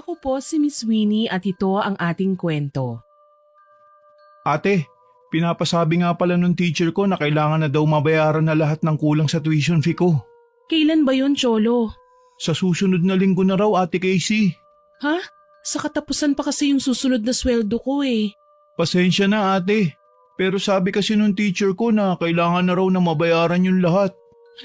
Ako po si Miss Winnie at ito ang ating kwento. Ate, pinapasabi nga pala nung teacher ko na kailangan na daw mabayaran na lahat ng kulang sa tuition fee ko. Kailan ba yun, Cholo? Sa susunod na linggo na raw, Ate Casey. Ha? Sa katapusan pa kasi yung susunod na sweldo ko eh. Pasensya na, ate. Pero sabi kasi nung teacher ko na kailangan na raw na mabayaran yung lahat.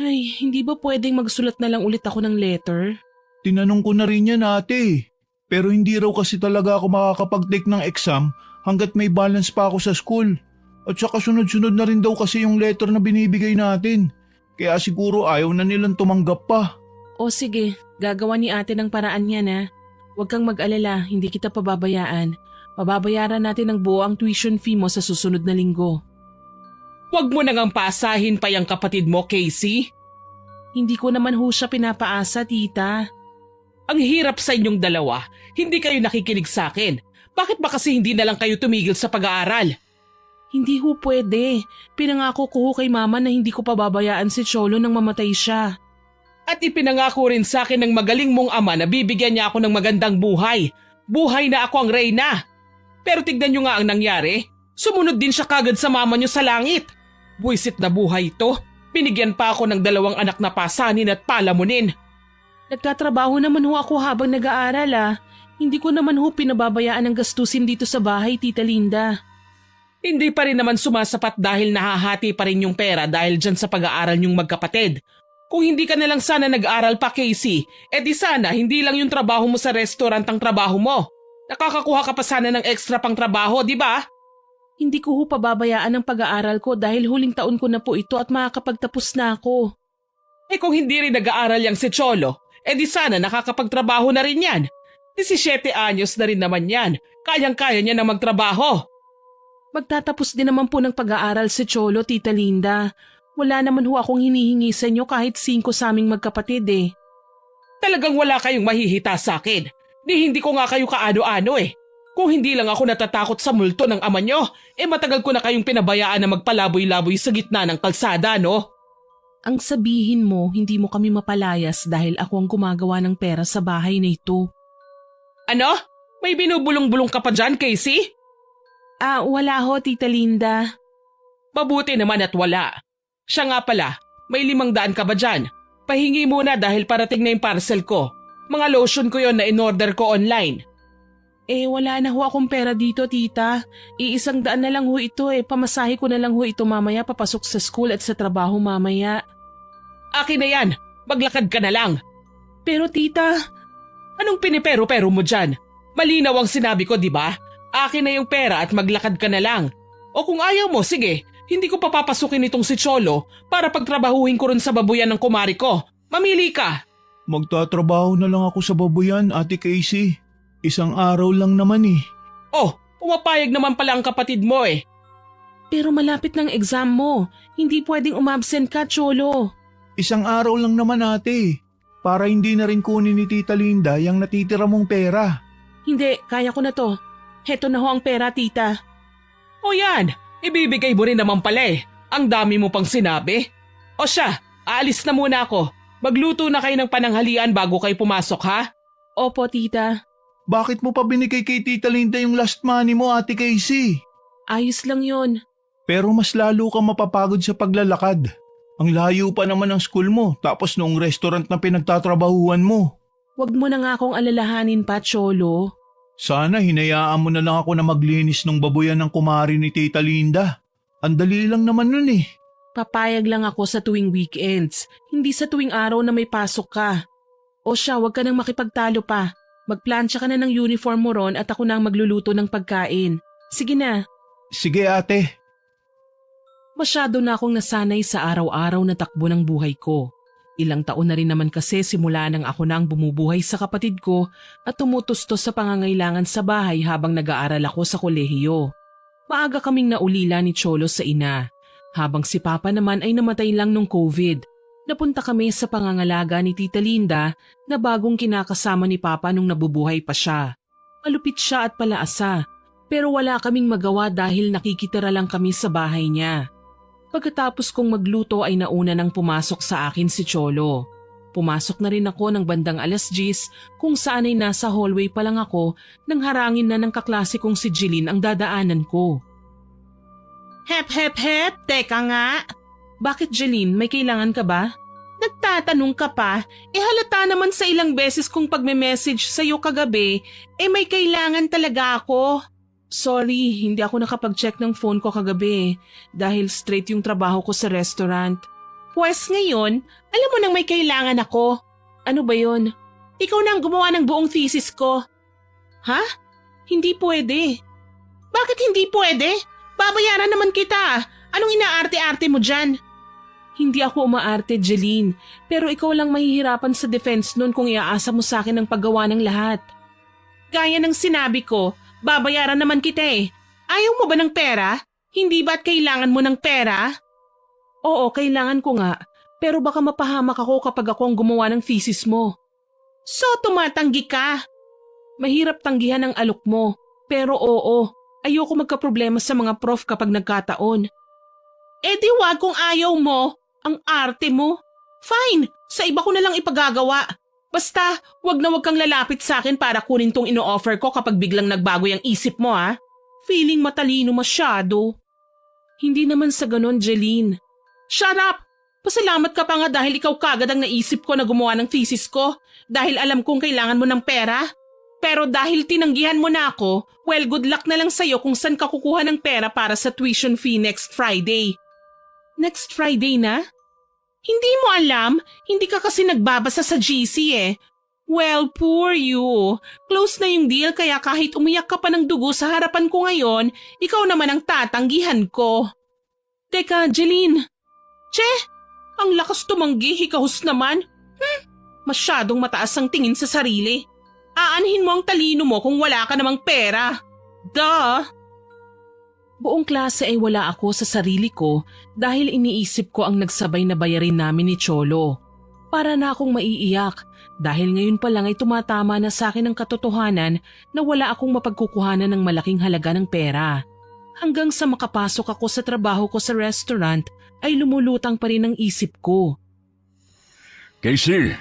Ay, hindi ba pwedeng magsulat na lang ulit ako ng letter? Tinanong ko na rin yan, ate. Pero hindi raw kasi talaga ako makakapag-take ng exam hanggat may balance pa ako sa school. At saka sunod-sunod na rin daw kasi yung letter na binibigay natin. Kaya siguro ayaw na nilang tumanggap pa. O sige, gagawa ni ate ng paraan yan ha. Huwag kang mag-alala, hindi kita pababayaan. Mababayaran natin ng buo ang tuition fee mo sa susunod na linggo. Huwag mo nang paasahin pa yung kapatid mo, Casey. Hindi ko naman ho siya pinapaasa, tita. Ang hirap sa inyong dalawa, hindi kayo nakikinig sa akin. Bakit ba kasi hindi na lang kayo tumigil sa pag-aaral? Hindi ho pwede. Pinangako ko ho kay mama na hindi ko pababayaan si Cholo nang mamatay siya. At ipinangako rin sa akin ng magaling mong ama na bibigyan niya ako ng magandang buhay. Buhay na ako ang reyna. Pero tignan niyo nga ang nangyari. Sumunod din siya kagad sa mama niyo sa langit. Buisit na buhay ito. Binigyan pa ako ng 2 anak na pasanin at palamunin. Nagtatrabaho naman ho ako habang nag-aaral ah. Hindi ko naman ho pinababayaan ang gastusin dito sa bahay, Tita Linda. Hindi pa rin naman sumasapat dahil nahahati pa rin yung pera dahil dyan sa pag-aaral niyong magkapatid. Kung hindi ka na lang sana nag-aral pa, Casey, di sana hindi lang yung trabaho mo sa restaurant ang trabaho mo. Nakakakuha ka pa sana ng extra pang trabaho, di ba? Hindi ko ho pababayaan ang pag-aaral ko dahil huling taon ko na po ito at makakapagtapos na ako. Kung hindi rin nag-aaral yang si Cholo, di sana nakakapagtrabaho na rin yan. 17 anyos na rin naman yan. Kayang-kaya niya na magtrabaho. Magtatapos din naman po ng pag-aaral si Cholo, Tita Linda. Wala naman ho akong hinihingi sa inyo kahit 5 sa aming magkapatid eh. Talagang wala kayong mahihita sa akin. Hindi ko nga kayo kaano-ano eh. Kung hindi lang ako natatakot sa multo ng ama nyo, matagal ko na kayong pinabayaan na magpalaboy-laboy sa gitna ng kalsada, no? Ang sabihin mo, hindi mo kami mapalayas dahil ako ang gumagawa ng pera sa bahay na ito. Ano? May binubulong-bulong ka pa dyan, Casey? Wala ho, Tita Linda. Mabuti naman at wala. Siya nga pala, may 500 ka ba dyan? Pahingi muna dahil parating na yung parcel ko. Mga lotion ko yon na in-order ko online. Wala na ho akong pera dito, tita. 100 na lang ho ito Pamasahe ko na lang ho ito mamaya papasok sa school at sa trabaho mamaya. Akin na yan. Maglakad ka na lang. Pero tita… Anong pinipero-pero mo dyan? Malinaw ang sinabi ko, di ba? Akin na yung pera at maglakad ka na lang. O kung ayaw mo, sige. Hindi ko papapasukin itong si Cholo para pagtrabahuhin ko rin sa babuyan ng kumari ko. Mamili ka. Magtatrabaho na lang ako sa babuyan, Ate Casey. 1 araw lang naman eh. Oh, pumapayag naman pala ang kapatid mo eh. Pero malapit ng exam mo. Hindi pwedeng umabsent ka, Cholo. 1 araw lang naman, ate. Para hindi na rin kunin ni Tita Linda yung natitira mong pera. Hindi, kaya ko na to. Heto na ho ang pera, tita. O yan, ibibigay mo rin naman pala eh. Ang dami mo pang sinabi. O siya, aalis na muna ako. Magluto na kayo ng pananghalian bago kayo pumasok, ha? Opo, tita. Bakit mo pa binigay kay Tita Linda yung last money mo, Ate Casey? Ayos lang yon. Pero mas lalo ka mapapagod sa paglalakad. Ang layo pa naman ng school mo tapos noong restaurant na pinagtatrabahuan mo. Wag mo na nga akong alalahanin pa, Cholo. Sana hinayaan mo na lang ako na maglinis ng babuyan ng kumari ni Tita Linda. Ang dali lang naman nun eh. Papayag lang ako sa tuwing weekends, hindi sa tuwing araw na may pasok ka. O siya, wag ka nang makipagtalo pa. Magplansya ka na ng uniform mo ron at ako na ang magluluto ng pagkain. Sige na. Sige, ate. Masyado na akong nasanay sa araw-araw na takbo ng buhay ko. Ilang taon na rin naman kasi simula nang ako na ang bumubuhay sa kapatid ko at tumutustos sa pangangailangan sa bahay habang nag-aaral ako sa kolehiyo. Maaga kaming naulila ni Cholo sa ina. Habang si Papa naman ay namatay lang nung COVID. Napunta kami sa pangangalaga ni Tita Linda na bagong kinakasama ni Papa nung nabubuhay pa siya. Malupit siya at palaasa, pero wala kaming magawa dahil nakikitira lang kami sa bahay niya. Pagkatapos kong magluto ay nauna nang pumasok sa akin si Cholo. Pumasok na rin ako ng bandang 10:00 kung saan ay nasa hallway pa lang ako nang harangin na ng kaklase kong si Jeline ang dadaanan ko. Hep, hep, hep, teka nga. Bakit Jeline, may kailangan ka ba? Nagtatanong ka pa, halata naman sa ilang beses kong pagme-message sa'yo kagabi, may kailangan talaga ako. Sorry, hindi ako nakapag-check ng phone ko kagabi dahil straight yung trabaho ko sa restaurant. Pwes ngayon, alam mo nang may kailangan ako. Ano ba yon? Ikaw na ang gumawa ng buong thesis ko. Ha? Hindi pwede. Bakit hindi pwede? Babayaran naman kita. Anong inaarte-arte mo dyan? Hindi ako umaarte, Jeline. Pero ikaw lang mahihirapan sa defense nun kung iaasa mo sa akin ang paggawa ng lahat. Gaya ng sinabi ko, babayaran naman kita eh. Ayaw mo ba ng pera? Hindi ba't kailangan mo ng pera? Oo, kailangan ko nga. Pero baka mapahamak ako kapag ako ang gumawa ng thesis mo. So tumatanggi ka? Mahirap tanggihan ang alok mo. Pero oo, ayoko magkaproblema sa mga prof kapag nagkataon. Di wag kung ayaw mo, ang arte mo. Fine, sa iba ko na lang ipagagawa. Basta, wag na wag kang lalapit sa akin para kunin tong ino-offer ko kapag biglang nagbago yung isip mo ha. Feeling matalino masyado. Hindi naman sa ganon, Jeline. Shut up! Pasalamat ka pa nga dahil ikaw kagad ang naisip ko na gumawa ng thesis ko dahil alam kong kailangan mo ng pera. Pero dahil tinanggihan mo na ako, well good luck na lang sa'yo kung saan ka kukuha ng pera para sa tuition fee next Friday. Next Friday na? Hindi mo alam? Hindi ka kasi nagbabasa sa GC eh. Well, poor you. Close na yung deal kaya kahit umiyak ka pa ng dugo sa harapan ko ngayon, ikaw naman ang tatanggihan ko. Teka, Jeline. Che, ang lakas tumanggi, hikahus naman. Masyadong mataas ang tingin sa sarili. Aanhin mo ang talino mo kung wala ka namang pera. Duh! Buong klase ay wala ako sa sarili ko dahil iniisip ko ang nagsabay na bayarin namin ni Cholo. Para na akong maiiyak dahil ngayon pa lang ay tumatama na sa akin ang katotohanan na wala akong mapagkukuhanan ng malaking halaga ng pera. Hanggang sa makapasok ako sa trabaho ko sa restaurant ay lumulutang pa rin ang isip ko. Casey,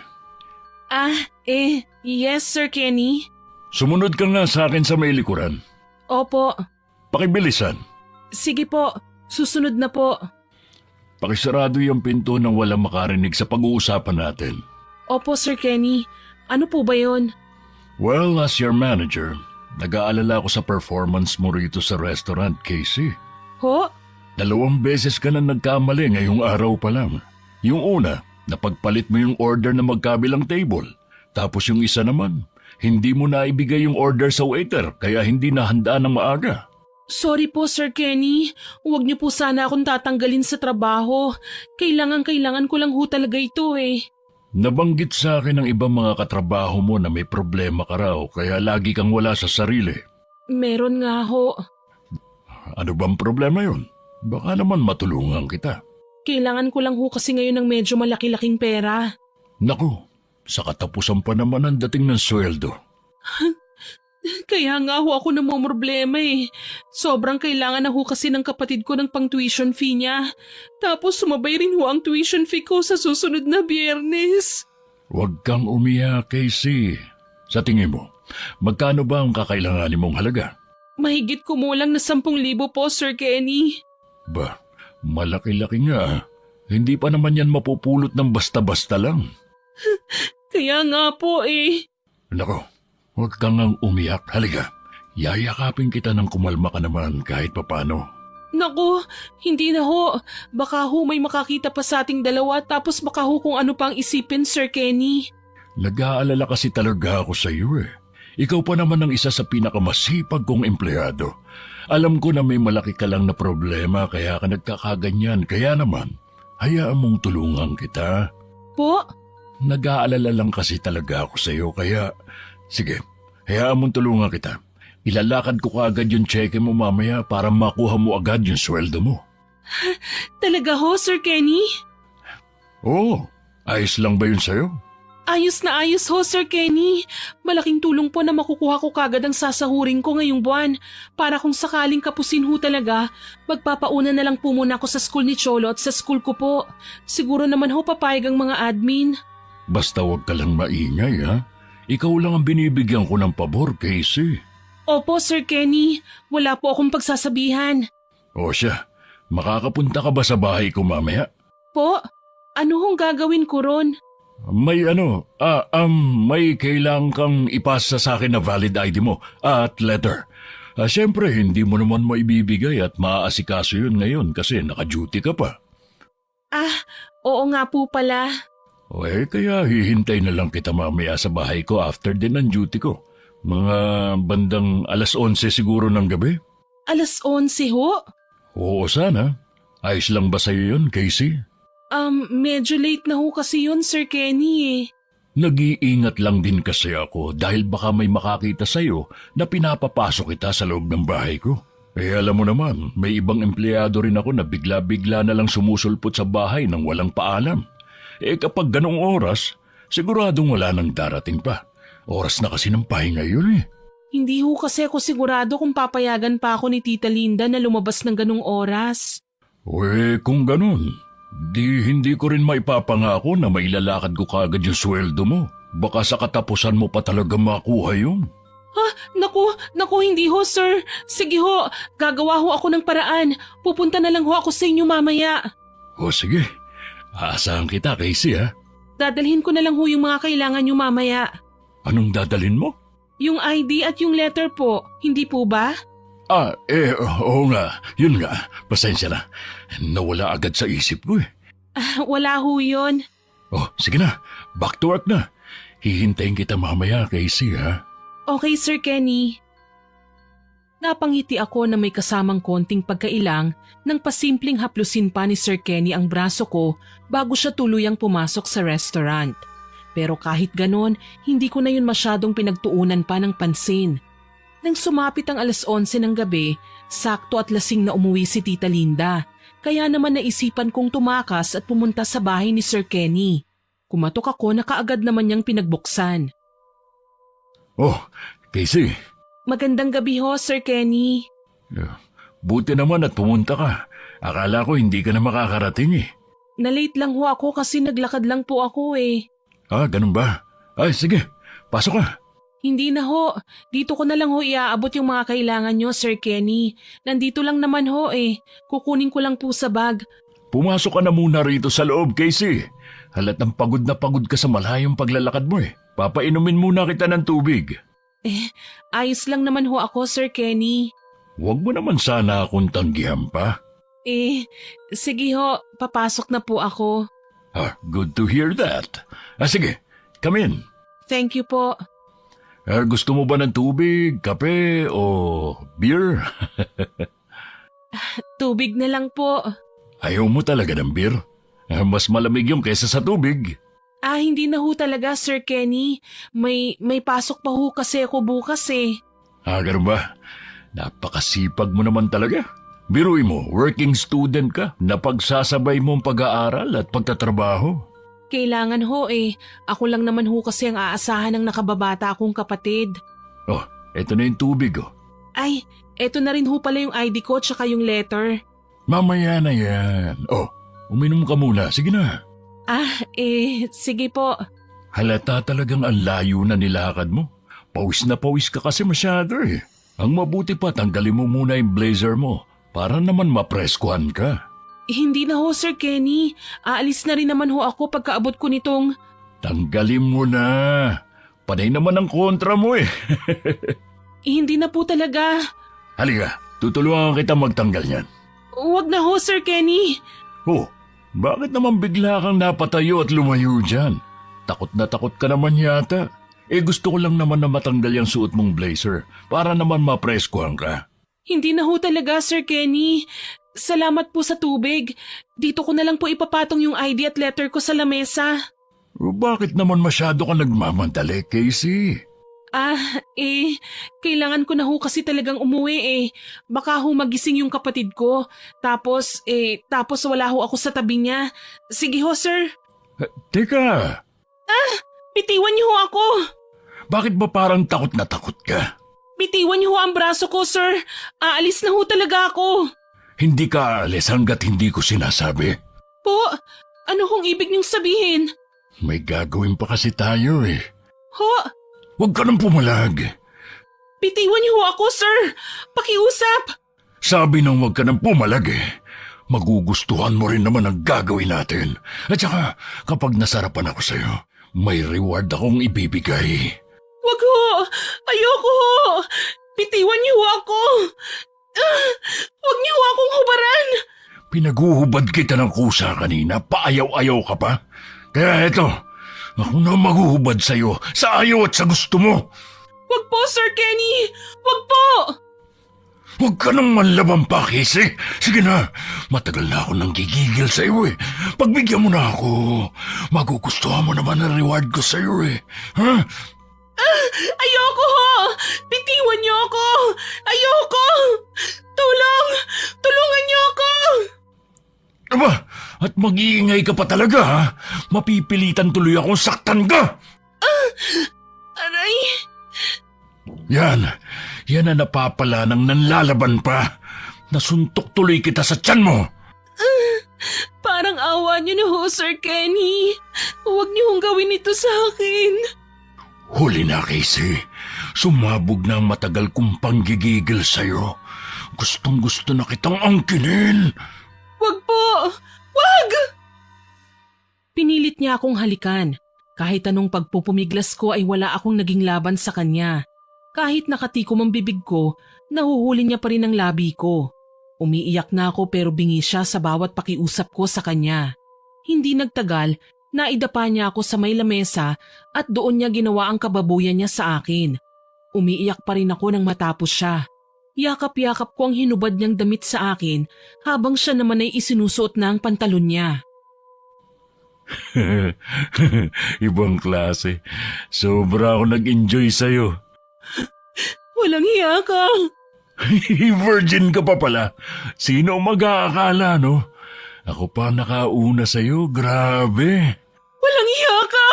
Yes Sir Kenny. sumunod ka nga sa akin sa may likuran. Opo, Pakibilisan. sige po, susunod na po. Pakisarado yung pinto nang walang makarinig sa pag-uusapan natin. Opo Sir Kenny, ano po ba yon? Well, as your manager, nag-aalala ako sa performance mo rito sa restaurant, Casey. Ho? 2 beses ka na nagkamali ngayong araw pa lang. Yung una, napagpalit mo yung order na magkabilang table. Tapos yung isa naman, hindi mo na ibigay yung order sa waiter kaya hindi nahanda ng maaga. Sorry po Sir Kenny, huwag niyo po sana akong tatanggalin sa trabaho. Kailangan ko lang ho talaga ito eh. Nabanggit sa akin ng ibang mga katrabaho mo na may problema ka raw kaya lagi kang wala sa sarili. Meron nga ho. Ano bang problema yun? Baka naman matulungan kita. Kailangan ko lang ho kasi ngayon ng medyo malaki-laking pera. Naku, sa katapusan pa naman ang dating ng sweldo. Kaya nga ho ako namomroblema eh. Sobrang kailangan na ho kasi ng kapatid ko ng pang-tuition fee niya. Tapos sumabay rin ho ang tuition fee ko sa susunod na Biyernes. Huwag kang umiyak, Casey. Sa tingin mo, magkano ba ang kakailanganin mong halaga? Mahigit kumulang na 10,000 po Sir Kenny. Ba, malaki-laki nga. Hindi pa naman yan mapupulot ng basta-basta lang. Kaya nga po eh. Nako, huwag kang ngang umiyak. Halika, yayakapin kita ng kumalma ka naman kahit papano. Naku, hindi na ho. Baka ho may makakita pa sa ating dalawa tapos baka ho kung ano pang isipin Sir Kenny. Nag-aalala kasi talaga ako sa iyo eh. Ikaw pa naman ang isa sa pinakamasipag kong empleyado. Alam ko na may malaki ka lang na problema kaya ka nagkakaganyan. Kaya naman, hayaan mong tulungan kita. Po? Nag-aalala lang kasi talaga ako sa iyo kaya... Sige, hayaan mong tulungan kita. Ilalakad ko kaagad yung cheque mo mamaya para makuha mo agad yung sweldo mo. Talaga ho, Sir Kenny? Oo, ayos lang ba yun sa'yo? Ayos na ayos ho, Sir Kenny. Malaking tulong po na makukuha ko kagad ang sasahurin ko ngayong buwan. Para kung sakaling kapusin ho talaga, magpapauna na lang po muna ako sa school ni Cholo at sa school ko po. Siguro naman ho papayag ang mga admin. Basta huwag ka lang maingay, ha? Ikaw lang ang binibigyan ko ng pabor, Casey. Opo, Sir Kenny. Wala po akong pagsasabihan. O siya, makakapunta ka ba sa bahay ko mamaya? Po, ano hong gagawin ko ron? May may kailangan kang ipasa sa akin na valid ID mo at letter. Siyempre, hindi mo naman maibibigay at maaasikaso yun ngayon kasi naka-duty ka pa. Oo nga po pala. Kaya hihintay na lang kita mamaya sa bahay ko after din ng duty ko. Mga bandang 11:00 siguro ng gabi. 11:00 ho? Oo, sana. Ayos lang ba sa'yo yun, Casey? Medyo late na ho kasi yun, Sir Kenny eh. Nag-iingat lang din kasi ako dahil baka may makakita sa'yo na pinapapasok kita sa loob ng bahay ko. Alam mo naman, may ibang empleyado rin ako na bigla-bigla na lang sumusulpot sa bahay nang walang paalam. Kapag ganong oras, siguradong wala nang darating pa. Oras na kasi ng pahinga yun eh. Hindi ho kasi ako sigurado kung papayagan pa ako ni Tita Linda na lumabas ng ganong oras. Kung ganon, hindi ko rin maipapangako na mailalakad ko kagad yung sweldo mo. Baka sa katapusan mo pa talaga makuha yun. Naku, hindi ho, sir. Sige ho, gagawa ho ako ng paraan. Pupunta na lang ho ako sa inyo mamaya. Sige, aasahan kita, Casey, ha? Dadalhin ko na lang ho yung mga kailangan nyo mamaya. Anong dadalhin mo? Yung ID at yung letter po, hindi po ba? Oo nga. Yun nga. Pasensya na. Nawala agad sa isip ko eh. Wala ho yun. Sige na. Back to work na. Hihintayin kita mamaya, Casey, ha? Okay, Sir Kenny. Napangiti ako na may kasamang konting pagkailang nang pasimpleng haplusin pa ni Sir Kenny ang braso ko bago siya tuluyang pumasok sa restaurant. Pero kahit ganon, hindi ko na yun masyadong pinagtuunan pa ng pansin. Nang sumapit ang 11:00 ng gabi, sakto at lasing na umuwi si Tita Linda. Kaya naman naisipan kong tumakas at pumunta sa bahay ni Sir Kenny. Kumatok ako na kaagad naman niyang pinagbuksan. Casey. Magandang gabi ho, Sir Kenny. Buti naman at pumunta ka. Akala ko hindi ka na makakarating eh. Nalate lang ho ako kasi naglakad lang po ako eh. Ganun ba? Sige. Pasok ka. Hindi na ho. Dito ko na lang ho iaabot yung mga kailangan nyo, Sir Kenny. Nandito lang naman ho eh. Kukunin ko lang po sa bag. Pumasok ka na muna rito sa loob, Casey. Halatang pagod na pagod ka sa malayong paglalakad mo eh. Papainumin muna kita ng tubig. Ayos lang naman ho ako, Sir Kenny. Huwag mo naman sana akong tanggihan pa. Sige ho. Papasok na po ako. Good to hear that. Sige, come in. Thank you po. Gusto mo ba ng tubig, kape, o beer? Tubig na lang po. Ayaw mo talaga ng beer? Mas malamig yung kaysa sa tubig. Hindi na ho talaga, Sir Kenny. May pasok pa ho kasi ako bukas eh. Ganun ba? Napakasipag mo naman talaga. Biruin mo, working student ka na pagsasabay mong pag-aaral at pagtatrabaho. Kailangan ho eh. Ako lang naman ho kasi ang aasahan ng nakababata akong kapatid. Eto na yung tubig. Ay, eto na rin ho pala yung ID ko tsaka yung letter. Mamaya na yan. Uminom ka muna. Sige na. Sige po. Halata talagang ang layo na nilakad mo. Pawis na pawis ka kasi masyado eh. Ang mabuti pa, tanggalin mo muna yung blazer mo para naman mapreskuhan ka. Hindi na ho, Sir Kenny. Aalis na rin naman ho ako pagkaabot ko nitong... Tanggalin mo na. Panay naman ang kontra mo eh. Hindi na po talaga. Halika, tutulungan kita magtanggal niyan. Huwag na ho, Sir Kenny. Bakit naman bigla kang napatayo at lumayo dyan? Takot na takot ka naman yata. Gusto ko lang naman na matanggal yung suot mong blazer para naman mapreskuhan ka. Hindi na ho talaga, Sir Kenny. Salamat po sa tubig. Dito ko na lang po ipapatong yung ID at letter ko sa lamesa. Bakit naman masyado ka nagmamadali, Casey? Kailangan ko na ho kasi talagang umuwi eh. Baka ho magising yung kapatid ko. Tapos wala ho ako sa tabi niya. Sige ho, sir. Teka! Bitiwan niyo ho ako. Bakit ba parang takot na takot ka? Bitiwan niyo ho ang braso ko, sir. Aalis na ho talaga ako. Hindi ka aalis hanggat hindi ko sinasabi. Po, ano hong ibig niyong sabihin? May gagawin pa kasi tayo eh. Ho, Huwag ka nang pumalag. bitiwan niyo ho ako, sir. Pakiusap. Sabi nang huwag ka nang pumalag eh. Magugustuhan mo rin naman ang gagawin natin. At saka, kapag nasarapan ako sa'yo, may reward akong ibibigay. Wag ho. Ayoko ho. Bitiwan niyo ho ako. Wag niyo ho akong hubaran. Pinaguhubad kita ng kusa kanina, paayaw-ayaw ka pa. Kaya eto, ako na maghuhubad sa'yo sa ayaw at sa gusto mo. Wag po, Sir Kenny. Wag po. Huwag ka nang manlaban pa, Casey. Sige na, matagal na ako nang gigigil sa'yo eh. Pagbigyan mo na ako, magugustuhan mo naman ang reward ko sa'yo eh. Ha? Ayoko ho. Bitiwan niyo ako. Ayoko. Tulong. Tulungan niyo ako. Aba, at mag-iingay ka pa talaga ha? Mapipilitan tuloy akong saktan ka. Aray. Yan na napapala ng nanlalaban pa. Nasuntok tuloy kita sa tiyan mo. Parang awa niyo na ho, Sir Kenny. Huwag niyo hong gawin ito sa akin. Huli na, Casey. Sumabog na ang matagal kong panggigigil sa'yo. Gustong-gusto na kitang angkinin. Wag po. Wag! Pinilit niya akong halikan. Kahit anong pagpupumiglas ko ay wala akong naging laban sa kanya. Kahit nakatikom ang bibig ko, nahuhuli niya pa rin ang labi ko. Umiiyak na ako pero bingi siya sa bawat pakiusap ko sa kanya. Hindi nagtagal, naidapa niya ako sa may lamesa at doon niya ginawa ang kababuyan niya sa akin. Umiiyak pa rin ako nang matapos siya. Yakap-yakap ko ang hinubad niyang damit sa akin habang siya naman ay isinusuot na ang pantalon niya. Ibang klase. Sobra ako nag-enjoy sa'yo. Walang hiya ka. Virgin ka pa pala. Sino ang mag-aakala, no? Ako pa nakauna sa'yo. Grabe. Walang hiya ka.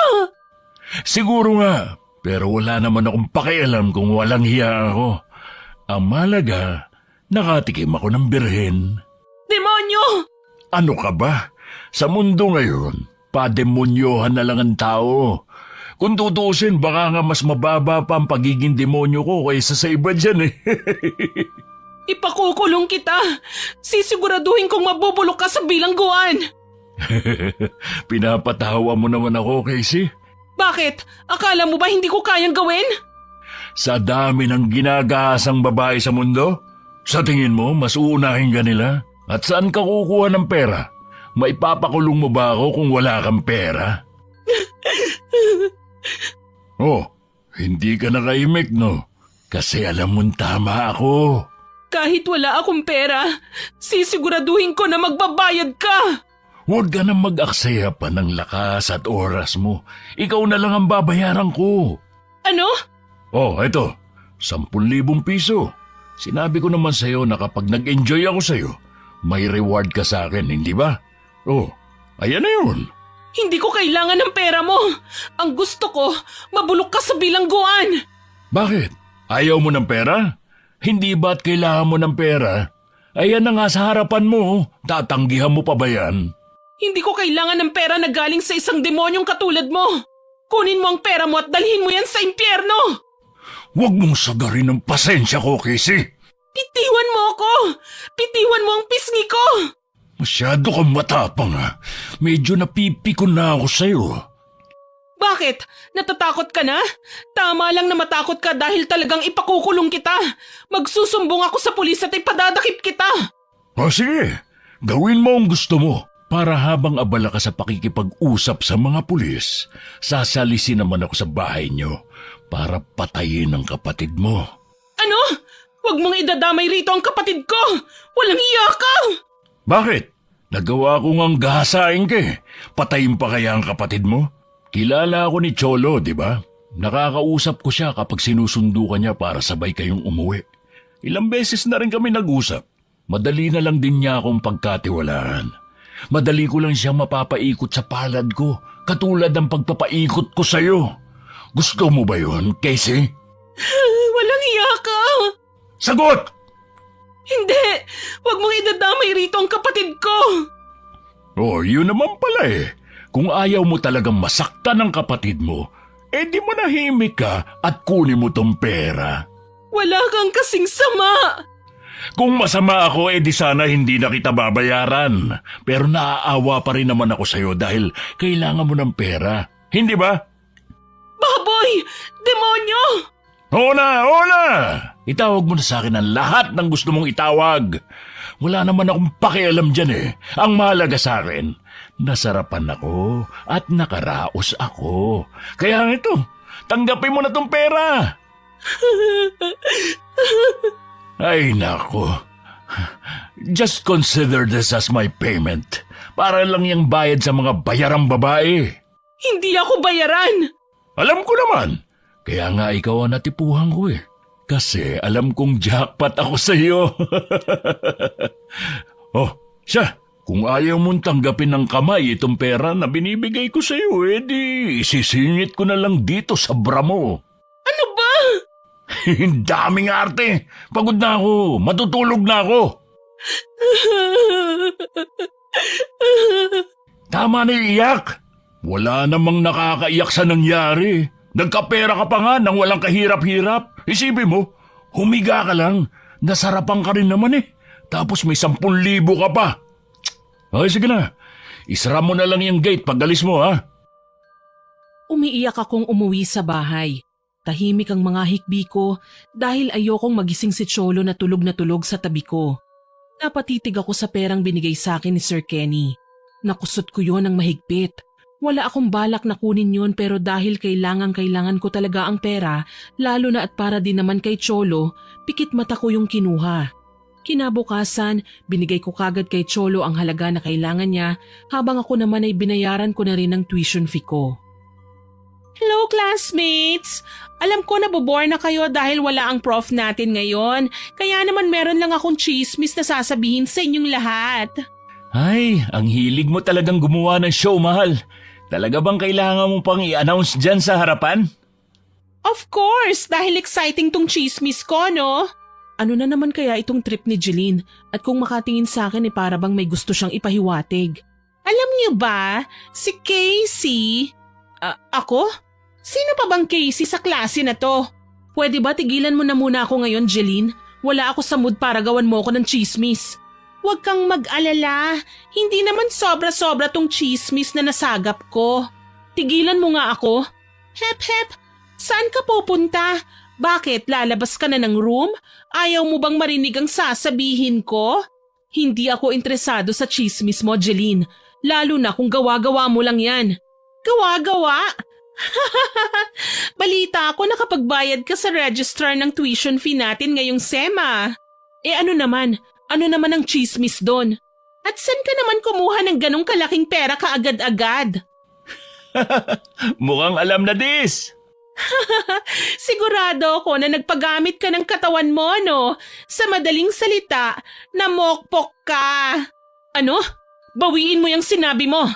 Siguro nga. Pero wala naman akong pakialam kung walang hiya ako. Ang malaga, nakatikim ako ng birhen. Demonyo! Ano ka ba? Sa mundo ngayon, pademonyohan na lang ang tao. Kung tutuusin, baka nga mas mababa pa ang pagiging demonyo ko kaysa sa iba dyan eh. Ipakukulong kita. Sisiguraduhin kong mabubulok ka sa bilangguan. Pinapatawa mo naman ako, Casey. Bakit? Akala mo ba hindi ko kayang gawin? Sa dami ng ginagahasang babae sa mundo, sa tingin mo, mas uunahin ka nila? At saan ka kukuha ng pera? Maipapakulong mo ba ako kung wala kang pera? Oh, hindi ka nakaimik, no? Kasi alam mong tama ako. Kahit wala akong pera, sisiguraduhin ko na magbabayad ka. Huwag ka na mag-aksaya pa ng lakas at oras mo. Ikaw na lang ang babayaran ko. Ano? Oh, eto, 10,000 piso. Sinabi ko naman sa'yo na kapag nag-enjoy ako sa'yo, may reward ka sa akin, hindi ba? Oh, ayan na yun. Hindi ko kailangan ng pera mo. Ang gusto ko, mabulok ka sa bilangguan. Bakit? Ayaw mo ng pera? Hindi ba't kailangan mo ng pera? Ayan na nga sa harapan mo, tatanggihan mo pa ba yan? Hindi ko kailangan ng pera na galing sa isang demonyong katulad mo. Kunin mo ang pera mo at dalhin mo yan sa impyerno. Huwag mong sagarin ang pasensya ko, Casey. Bitiwan mo ako! Bitiwan mo ang pisngi ko! Masyado kang matapang ha. Medyo napipikon na ako sa'yo. Bakit? Natatakot ka na? Tama lang na matakot ka dahil talagang ipakukulong kita. Magsusumbong ako sa pulis at ipadadakip kita. O sige, gawin mo ang gusto mo. Para habang abala ka sa pakikipag-usap sa mga pulis, sasalisin naman ako sa bahay niyo para patayin ang kapatid mo. Ano? Huwag mong idadamay rito ang kapatid ko! Walang iya ka! Bakit? Nagawa ko ngang gahasain ka eh. Patayin pa kaya ang kapatid mo? Kilala ako ni Cholo, di ba? Nakakausap ko siya kapag sinusundo ka niya para sabay kayong umuwi. Ilang beses na rin kami nag-usap. Madali na lang din niya akong pagkatiwalaan. Madali ko lang siyang mapapaikot sa palad ko, katulad ng pagpapaikot ko sa'yo. Gusto mo ba yun, Casey? Walang iya ka! Sagot! Hindi! Huwag mong idadamay rito ang kapatid ko! Oh, yun naman pala eh. Kung ayaw mo talagang masaktan ng kapatid mo, di manahimik ka at kunin mo tong pera. Wala kang kasing sama! Kung masama ako, di sana hindi na kita babayaran. Pero naaawa pa rin naman ako sa'yo dahil kailangan mo ng pera. Hindi ba? Baboy! Demonyo! Oo na! Itawag mo na sa akin ang lahat ng gusto mong itawag. Wala naman akong pakialam dyan eh. Ang mahalaga sa akin, nasarapan ako at nakaraos ako. Kaya ito, tanggapin mo na tong pera. Ay nako. Just consider this as my payment. Para lang yung bayad sa mga bayarang babae. Hindi ako bayaran! Alam ko naman. Kaya nga ikaw ang natipuhan ko eh. Kasi alam kong jackpot ako sa iyo. Oh, siya. Kung ayaw mong tanggapin ng kamay itong pera na binibigay ko sa iyo, di isisingit ko na lang dito sa bra mo. Ano ba? Daming arte. Pagod na ako. Matutulog na ako. Tama na iyak. Wala namang nakakaiyak sa nangyari. Nagkapera ka pa nga nang walang kahirap-hirap. Isipin mo, humiga ka lang. Nasarapan ka rin naman eh. Tapos may 10,000 ka pa. Ay, sige na. Isara mo na lang yung gate pag alis mo, ha? Umiiyak akong umuwi sa bahay. Tahimik ang mga hikbi ko dahil ayokong magising si Cholo na tulog sa tabi ko. Napatitig ako sa perang binigay sa akin ni Sir Kenny. Nakusot ko yon ng mahigpit. Wala akong balak na kunin yun pero dahil kailangan ko talaga ang pera, lalo na at para din naman kay Cholo, pikit mata ko yung kinuha. Kinabukasan, binigay ko kagad kay Cholo ang halaga na kailangan niya habang ako naman ay binayaran ko na rin ang tuition fee ko. Hello classmates! Alam ko nabobore na kayo dahil wala ang prof natin ngayon, kaya naman meron lang akong chismis na sasabihin sa inyong lahat. Ay, ang hilig mo talagang gumawa ng show, mahal. Talaga bang kailangan mo pang i-announce dyan sa harapan? Of course, dahil exciting tong chismis ko, no? Ano na naman kaya itong trip ni Jeline at kung makatingin sa akin para bang may gusto siyang ipahiwatig. Alam niyo ba, si Casey… ako? Sino pa bang Casey sa klase na to? Pwede ba tigilan mo na muna ako ngayon, Jeline? Wala ako sa mood para gawan mo ako ng chismis. Huwag kang mag-alala, hindi naman sobra-sobra tong chismis na nasagap ko. Tigilan mo nga ako. Hep hep, saan ka pupunta? Bakit, lalabas ka na ng room? Ayaw mo bang marinig ang sasabihin ko? Hindi ako interesado sa chismis mo, Jeline. Lalo na kung gawa-gawa mo lang yan. Gawa-gawa? Balita ako nakapagbayad ka sa registrar ng tuition fee natin ngayong SEMA. Ano naman ang chismis doon? At saan ka naman kumuha ng ganong kalaking pera kaagad-agad? Mukhang alam na dis. Sigurado ako na nagpagamit ka ng katawan mo, no? Sa madaling salita, namokpok ka. Ano? Bawiin mo yung sinabi mo.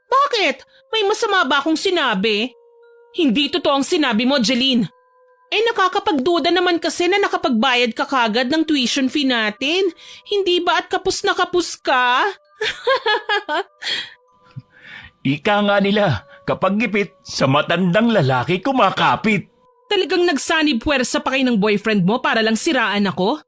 Bakit? May masama ba akong sinabi? Hindi totoo ang sinabi mo, Jeline. Nakakapagduda naman kasi na nakapagbayad ka kagad ng tuition fee natin. Hindi ba at kapus na kapus ka? Ika nga nila, kapag gipit, sa matandang lalaki kumakapit. Talagang nagsanib puwersa pa kayo ng boyfriend mo para lang siraan ako?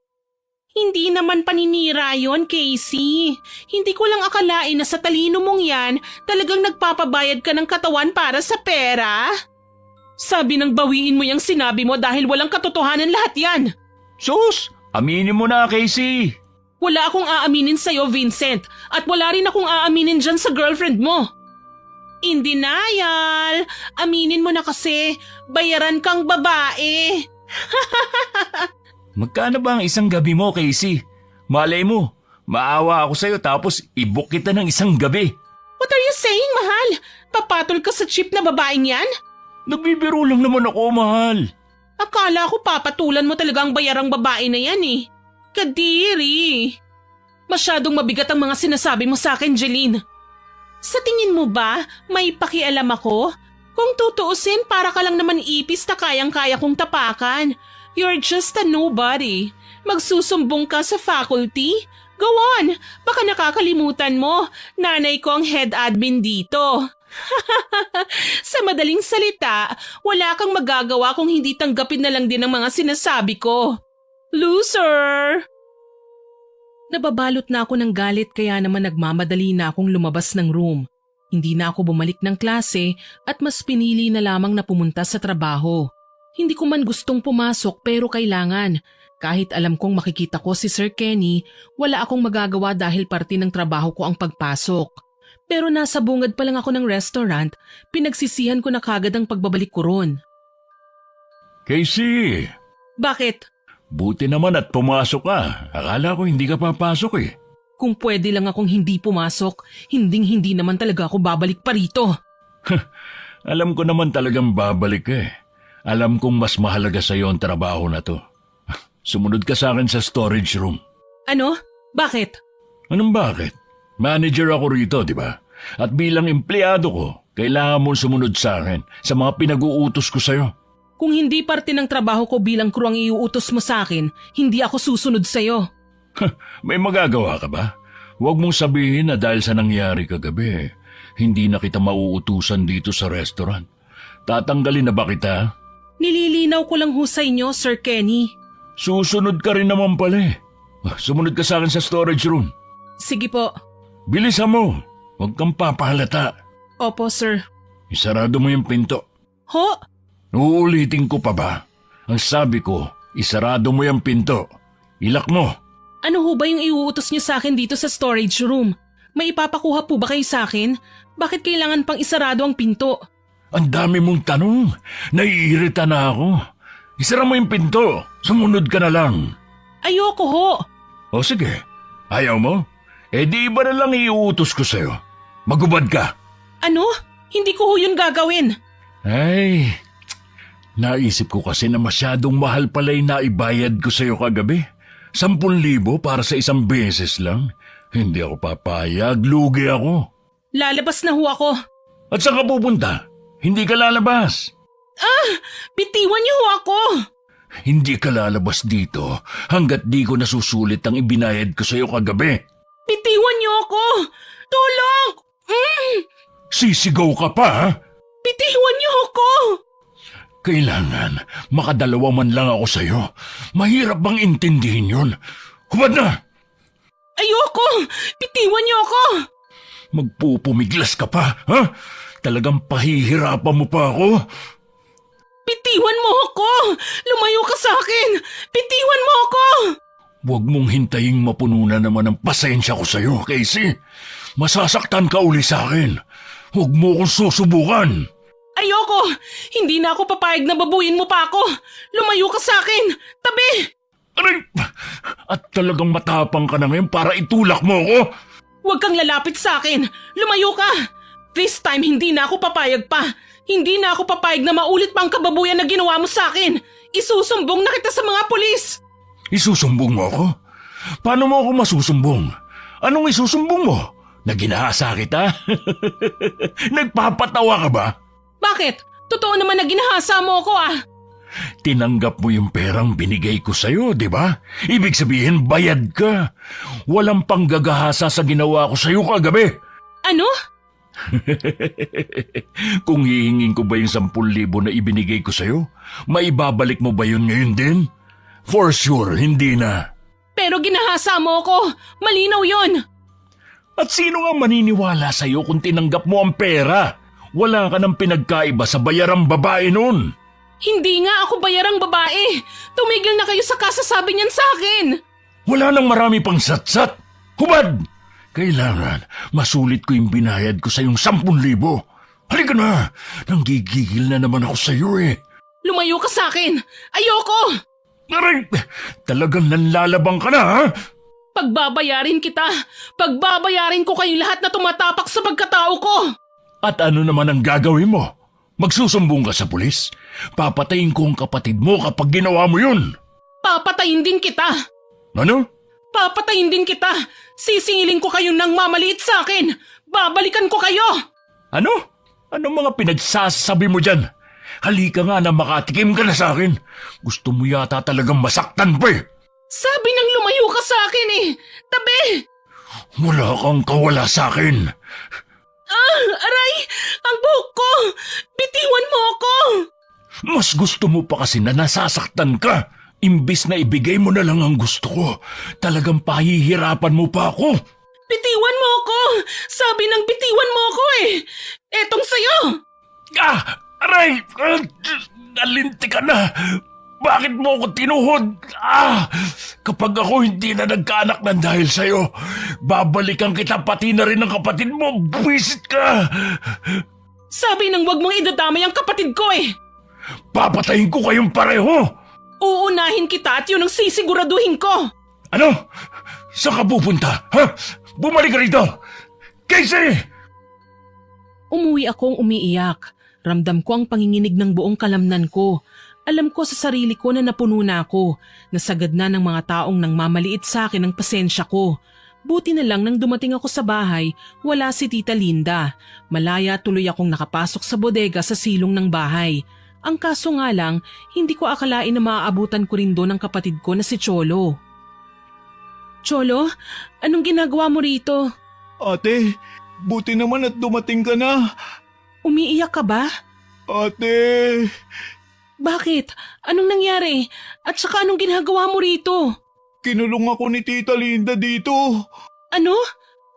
Hindi naman paninira yon, Casey. Hindi ko lang akalain na sa talino mong yan, talagang nagpapabayad ka ng katawan para sa pera. Sabi nang bawiin mo yung sinabi mo dahil walang katotohanan lahat yan. Sus, aminin mo na, Casey. Wala akong aaminin sa'yo, Vincent. At wala rin akong aaminin dyan sa girlfriend mo. In denial. Aminin mo na kasi, bayaran kang babae. Magkano ba ang isang gabi mo, Casey? Malay mo, maawa ako sa'yo tapos i-book kita ng isang gabi. What are you saying, mahal? Papatol ka sa cheap na babaeng yan? Nagbibiro lang naman ako, mahal. Akala ko papatulan mo talagang bayarang babae na yan eh. Kadiri. Masyadong mabigat ang mga sinasabi mo sa akin, Jeline. Sa tingin mo ba, may pakialam ako? Kung tutuusin, para ka lang naman ipis na kayang-kaya kong tapakan. You're just a nobody. Magsusumbong ka sa faculty? Go on, baka nakakalimutan mo. Nanay ko ang head admin dito. Sa madaling salita, wala kang magagawa kung hindi tanggapin na lang din ang mga sinasabi ko. Loser! Nababalot na ako ng galit kaya naman nagmamadali na akong lumabas ng room. Hindi na ako bumalik ng klase at mas pinili na lamang na pumunta sa trabaho. Hindi ko man gustong pumasok pero kailangan. Kahit alam kong makikita ko si Sir Kenny, wala akong magagawa dahil parte ng trabaho ko ang pagpasok. Pero nasa bungad pa lang ako ng restaurant, pinagsisihan ko na kagad ang pagbabalik ko ron. Casey, Bakit? buti naman at pumasok ka. Akala ko hindi ka papasok eh. Kung pwede lang akong hindi pumasok, hindi naman talaga ako babalik pa rito. Alam ko naman talagang babalik ka eh. Alam kong mas mahalaga sa'yo ang trabaho na to. Sumunod ka sa akin sa storage room. Ano? Bakit? Anong bakit? Manager ako rito, di ba? At bilang empleyado ko, kailangan mong sumunod sa akin sa mga pinag-uutos ko sa'yo. Kung hindi parte ng trabaho ko bilang crew ang iuutos mo sa akin, hindi ako susunod sa'yo. May magagawa ka ba? Huwag mong sabihin na dahil sa nangyari kagabi, hindi na kita mauutusan dito sa restaurant. Tatanggalin na ba kita? Nililinaw ko lang ho sa inyo, Sir Kenny. Susunod ka rin naman pala eh. Sumunod ka sa akin sa storage room. Sige po. Bilisan mo. Huwag kang papahalata. Opo, sir. Isarado mo yung pinto. Ho? Uulitin ko pa ba? Ang sabi ko, isarado mo yung pinto. Ilak mo. Ano ho ba yung iuutos niyo sa akin dito sa storage room? May ipapakuha po ba kayo sa akin? Bakit kailangan pang isarado ang pinto? Ang dami mong tanong. Naiirita na ako. Isara mo yung pinto. Sumunod ka na lang. Ayoko ho. O sige, ayaw mo? Eh di iba na lang iuutos ko sa'yo. Magubad ka. Ano? Hindi ko ho yun gagawin. Ay, naisip ko kasi na masyadong mahal pala yung naibayad ko sa'yo kagabi. 10,000 para sa isang beses lang. Hindi ako papayag, lugi ako. Lalabas na ho ako. At saan ka pupunta? Hindi ka lalabas. Bitiwan niyo ho ako. Hindi ka lalabas dito hanggat di ko nasusulit ang ibinayad ko sa'yo kagabi. Bitiwan niyo ako. Tulong! Sisigaw ka pa, ha? Bitiwan niyo ako. Kailangan makadalawa man lang ako sa'yo. Mahirap bang intindihin yun? Hubad na! Ayoko. Bitiwan niyo ako. Magpupumiglas ka pa, ha? Talagang pahihirapan mo pa ako? Bitiwan mo ako. Lumayo ka sa akin. Bitiwan mo ako. Huwag mong hintaying mapuno na naman ang pasensya ko sa'yo, Casey. Masasaktan ka uli sa akin. Huwag mo akong susubukan. Ayoko. Hindi na ako papayag na babuin mo pa ako. Lumayo ka sa akin. Tabi. Aray! At talagang matapang ka na ngayon para itulak mo ako? Huwag kang lalapit sa akin. Lumayo ka. This time hindi na ako papayag pa. Hindi na ako papayag na maulit pa ang kababuyan na ginawa mo sa akin. Isusumbong na kita sa mga pulis. Isusumbong mo ako? Paano mo ako masusumbong? Anong isusumbong mo? Na ginahasa kita? Nagpapatawa ka ba? Bakit? Totoo naman na ginahasa mo ako ah. Tinanggap mo yung perang binigay ko sa'yo, di ba? Ibig sabihin, bayad ka. Walang panggagahasa sa ginawa ko sa'yo kagabi. Ano? Kung hihingin ko ba yung 10,000 na ibinigay ko sa'yo, maibabalik mo ba yun ngayon din? For sure, hindi na. Pero ginahasa mo ako. Malinaw yon. At sino nga maniniwala sa'yo kung tinanggap mo ang pera? Wala ka ng pinagkaiba sa bayarang babae nun. Hindi nga ako bayarang babae. Tumigil na kayo sa kasasabi niyan sa akin. Wala nang marami pang satsat. Hubad! Kailangan masulit ko yung binayad ko sa yung 10,000. Halika na! Nanggigigil na naman ako sa iyo eh. Lumayo ka sa akin. Ayoko! Aray! Talagang nanlalabang ka na ha? Pagbabayarin kita. Pagbabayarin ko kayong lahat na tumatapak sa pagkatao ko. At ano naman ang gagawin mo? Magsusumbong ka sa pulis? Papatayin ko ang kapatid mo kapag ginawa mo yun. Papatayin din kita. Ano? Papatayin din kita. Sisingilin ko kayong nang mamaliit sa akin. Babalikan ko kayo. Ano? Anong mga pinagsasabi mo dyan? Halika nga na makatikim ka na sa akin. Gusto mo yata talagang masaktan pa eh. Sabi nang lumayo ka sa akin eh. Tabi! Wala kang kawala sa akin. Aray! Ang buhok ko! Bitiwan mo ako! Mas gusto mo pa kasi na nasasaktan ka. Imbis na ibigay mo na lang ang gusto ko, talagang pahihirapan mo pa ako. Bitiwan mo ako! Sabi ng bitiwan mo ako eh! Etong sayo! Aray! Nalinti ka na! Bakit mo ako tinuhod? Kapag ako hindi na nagkaanak ng dahil sa'yo, babalikan kita pati na rin ang kapatid mo. Buwisit ka! Sabi ng wag mong idadamay ang kapatid ko eh! Papatayin ko kayong pareho! Uunahin kita at yun ang sisiguraduhin ko! Ano? Saan ka pupunta? Ha? Bumalik ka rito! Casey! Umuwi akong umiiyak. Ramdam ko ang panginginig ng buong kalamnan ko. Alam ko sa sarili ko na napuno na ako. Nasagad na ng mga taong nang mamaliit sa akin ang pasensya ko. Buti na lang nang dumating ako sa bahay, wala si Tita Linda. Malaya tuloy akong nakapasok sa bodega sa silong ng bahay. Ang kaso nga lang, hindi ko akalain na maaabutan ko rin doon ang kapatid ko na si Cholo. Cholo, anong ginagawa mo rito? Ate, buti naman at dumating ka na. Umiiyak ka ba? Ate, Bakit? Anong nangyari? At saka anong ginagawa mo rito? kinulong ako ni Tita Linda dito. Ano?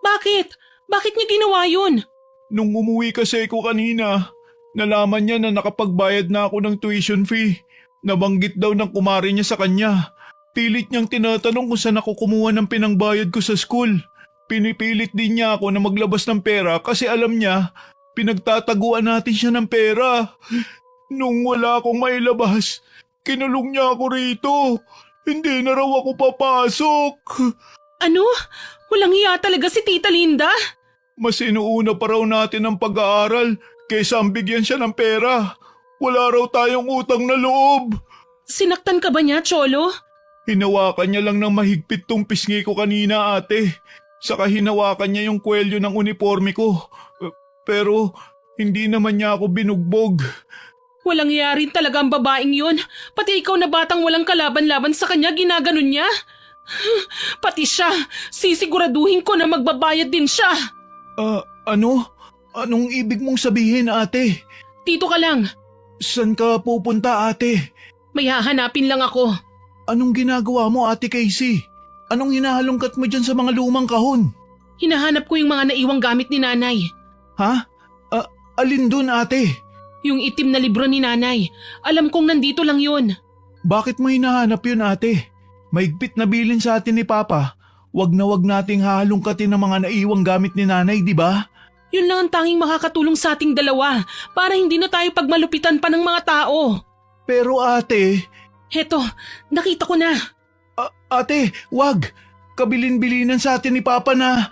Bakit? Bakit niya ginawa yun? Nung umuwi kasi ko kanina, nalaman niya na nakapagbayad na ako ng tuition fee. Nabanggit daw ng kumari niya sa kanya. Pilit niyang tinatanong kung saan ako kumuha ng pinangbayad ko sa school. Pinipilit din niya ako na maglabas ng pera kasi alam niya, pinagtataguan natin siya ng pera. Nung wala akong mailabas, kinulong niya ako rito. Hindi na raw ako papasok. Ano? Walang hiya talaga si Tita Linda? Mas inuuna pa raw natin ang pag-aaral kaysa ang bigyan siya ng pera. Wala raw tayong utang na loob. Sinaktan ka ba niya, Cholo? Hinawakan niya lang ng mahigpit tong pisngi ko kanina, ate. Saka hinawakan niya yung kwelyo ng uniforme ko. Pero hindi naman niya ako binugbog. Walang hiya rin talaga ang babaeng yun. Pati ikaw na batang walang kalaban-laban sa kanya, ginaganon niya. Pati siya, sisiguraduhin ko na magbabayad din siya. Ano? Anong ibig mong sabihin, ate? Dito ka lang. Saan ka pupunta, ate? May hahanapin lang ako. Anong ginagawa mo, ate Casey? Anong hinahalongkat mo dyan sa mga lumang kahon? Hinahanap ko yung mga naiwang gamit ni nanay. Ha? Alin dun, ate? Yung itim na libro ni nanay. Alam kong nandito lang yun. Bakit mo hinahanap yun, ate? Maigpit na bilin sa atin ni Papa. Wag na wag nating hahalongkatin ng mga naiwang gamit ni nanay, di ba? Yun lang ang tanging makakatulong sa ating dalawa para hindi na tayo pagmalupitan pa ng mga tao. Pero ate... Heto, nakita ko na. Ate, wag! Kabilin-bilinan sa atin ni Papa na...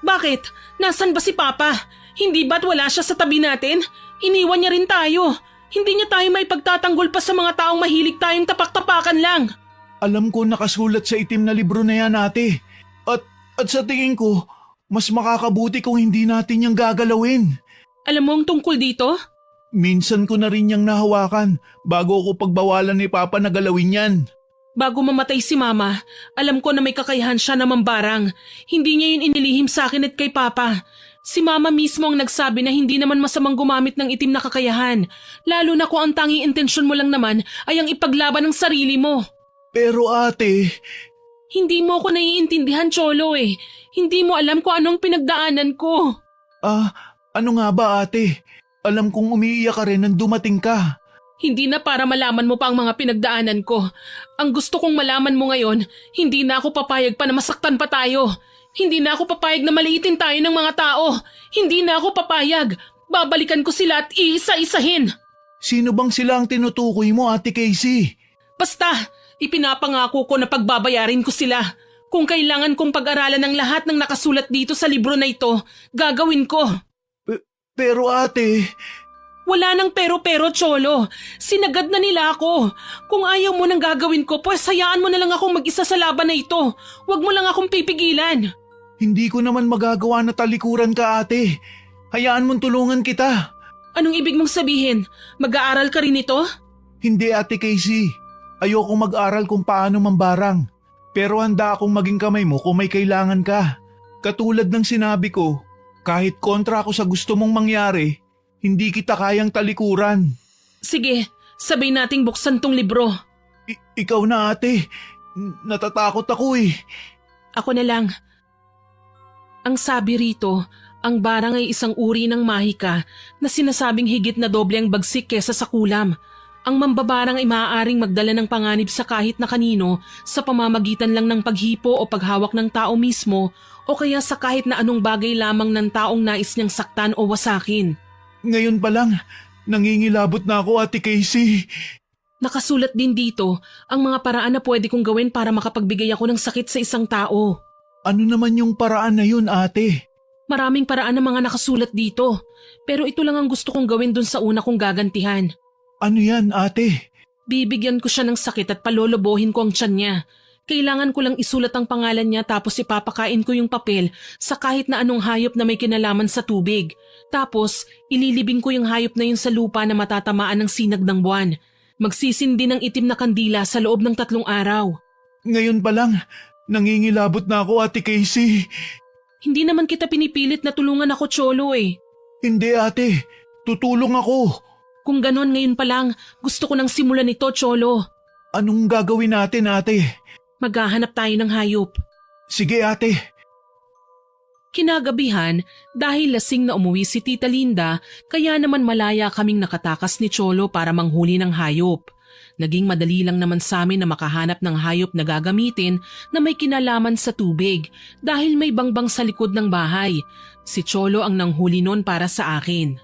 Bakit? Nasaan ba si Papa? Hindi ba't wala siya sa tabi natin? Iniwan niya rin tayo. Hindi niya tayo may pagtatanggol pa sa mga taong mahilig tayong tapak-tapakan lang. Alam ko nakasulat sa itim na libro na yan, ate. At sa tingin ko, mas makakabuti kung hindi natin yang gagalawin. Alam mo ang tungkol dito? Minsan ko na rin yang nahawakan bago ako pagbawalan ni Papa na galawin yan. Bago mamatay si Mama, alam ko na may kakayahan siya na mambarang. Hindi niya yun inilihim sa akin at kay Papa. Si Mama mismo ang nagsabi na hindi naman masamang gumamit ng itim na kakayahan. Lalo na kung ang tanging intensyon mo lang naman ay ang ipaglaban ng sarili mo. Pero ate... Hindi mo ako naiintindihan, Cholo eh. Hindi mo alam kung anong pinagdaanan ko. Ano nga ba ate? Alam kong umiiyak ka rin nang dumating ka. Hindi na para malaman mo pa ang mga pinagdaanan ko. Ang gusto kong malaman mo ngayon, hindi na ako papayag pa na masaktan pa tayo. Hindi na ako papayag na maliitin tayo ng mga tao. Hindi na ako papayag. Babalikan ko sila at iisa-isahin. Sino bang sila ang tinutukoy mo, Ate Casey? Basta, ipinapangako ko na pagbabayarin ko sila. Kung kailangan kong pag-aralan ng lahat ng nakasulat dito sa libro na ito, gagawin ko. Pero ate... Wala nang pero-pero, Cholo. Sinagad na nila ako. Kung ayaw mo nang gagawin ko, pues hayaan mo na lang akong mag-isa sa laban na ito. Huwag mo lang akong pipigilan. Hindi ko naman magagawa na talikuran ka, ate. Hayaan mong tulungan kita. Anong ibig mong sabihin? Mag-aaral ka rin ito? Hindi, Ate Casey. Ayoko mag-aral kung paano mambarang. Pero handa akong maging kamay mo kung may kailangan ka. Katulad ng sinabi ko, Kahit kontra ako sa gusto mong mangyari, hindi kita kayang talikuran. Sige, sabay nating buksan tong libro. Ikaw na ate, natatakot ako eh. Ako na lang. Ang sabi rito, ang barang ay isang uri ng mahika na sinasabing higit na doble ang bagsik kesa sa kulam. Ang mambabarang ay maaaring magdala ng panganib sa kahit na kanino sa pamamagitan lang ng paghipo o paghawak ng tao mismo o kaya sa kahit na anong bagay lamang ng taong nais niyang saktan o wasakin. Ngayon pa lang, nangingilabot na ako Ate Casey. Nakasulat din dito ang mga paraan na pwede kong gawin para makapagbigay ako ng sakit sa isang tao. Ano naman yung paraan na yun ate? Maraming paraan ng mga nakasulat dito, pero ito lang ang gusto kong gawin dun sa una kong gagantihan. Ano yan ate? Bibigyan ko siya ng sakit at palolobohin ko ang tiyan niya. Kailangan ko lang isulat ang pangalan niya tapos ipapakain ko yung papel sa kahit na anong hayop na may kinalaman sa tubig. Tapos, ililibing ko yung hayop na yun sa lupa na matatamaan ng sinag ng buwan. Magsisindi ng itim na kandila sa loob ng 3 araw. Ngayon pa lang, nangingilabot na ako Ate Casey. Hindi naman kita pinipilit na tulungan ako, Cholo eh. Hindi ate, tutulong ako. Kung ganon ngayon pa lang, gusto ko nang simulan ito, Cholo. Anong gagawin natin ate? Maghahanap tayo ng hayop. Sige ate. Kinagabihan, dahil lasing na umuwi si Tita Linda, kaya naman malaya kaming nakatakas ni Cholo para manghuli ng hayop. Naging madali lang naman sa amin na makahanap ng hayop na gagamitin na may kinalaman sa tubig dahil may bangbang sa likod ng bahay. Si Cholo ang nanghuli nun para sa akin.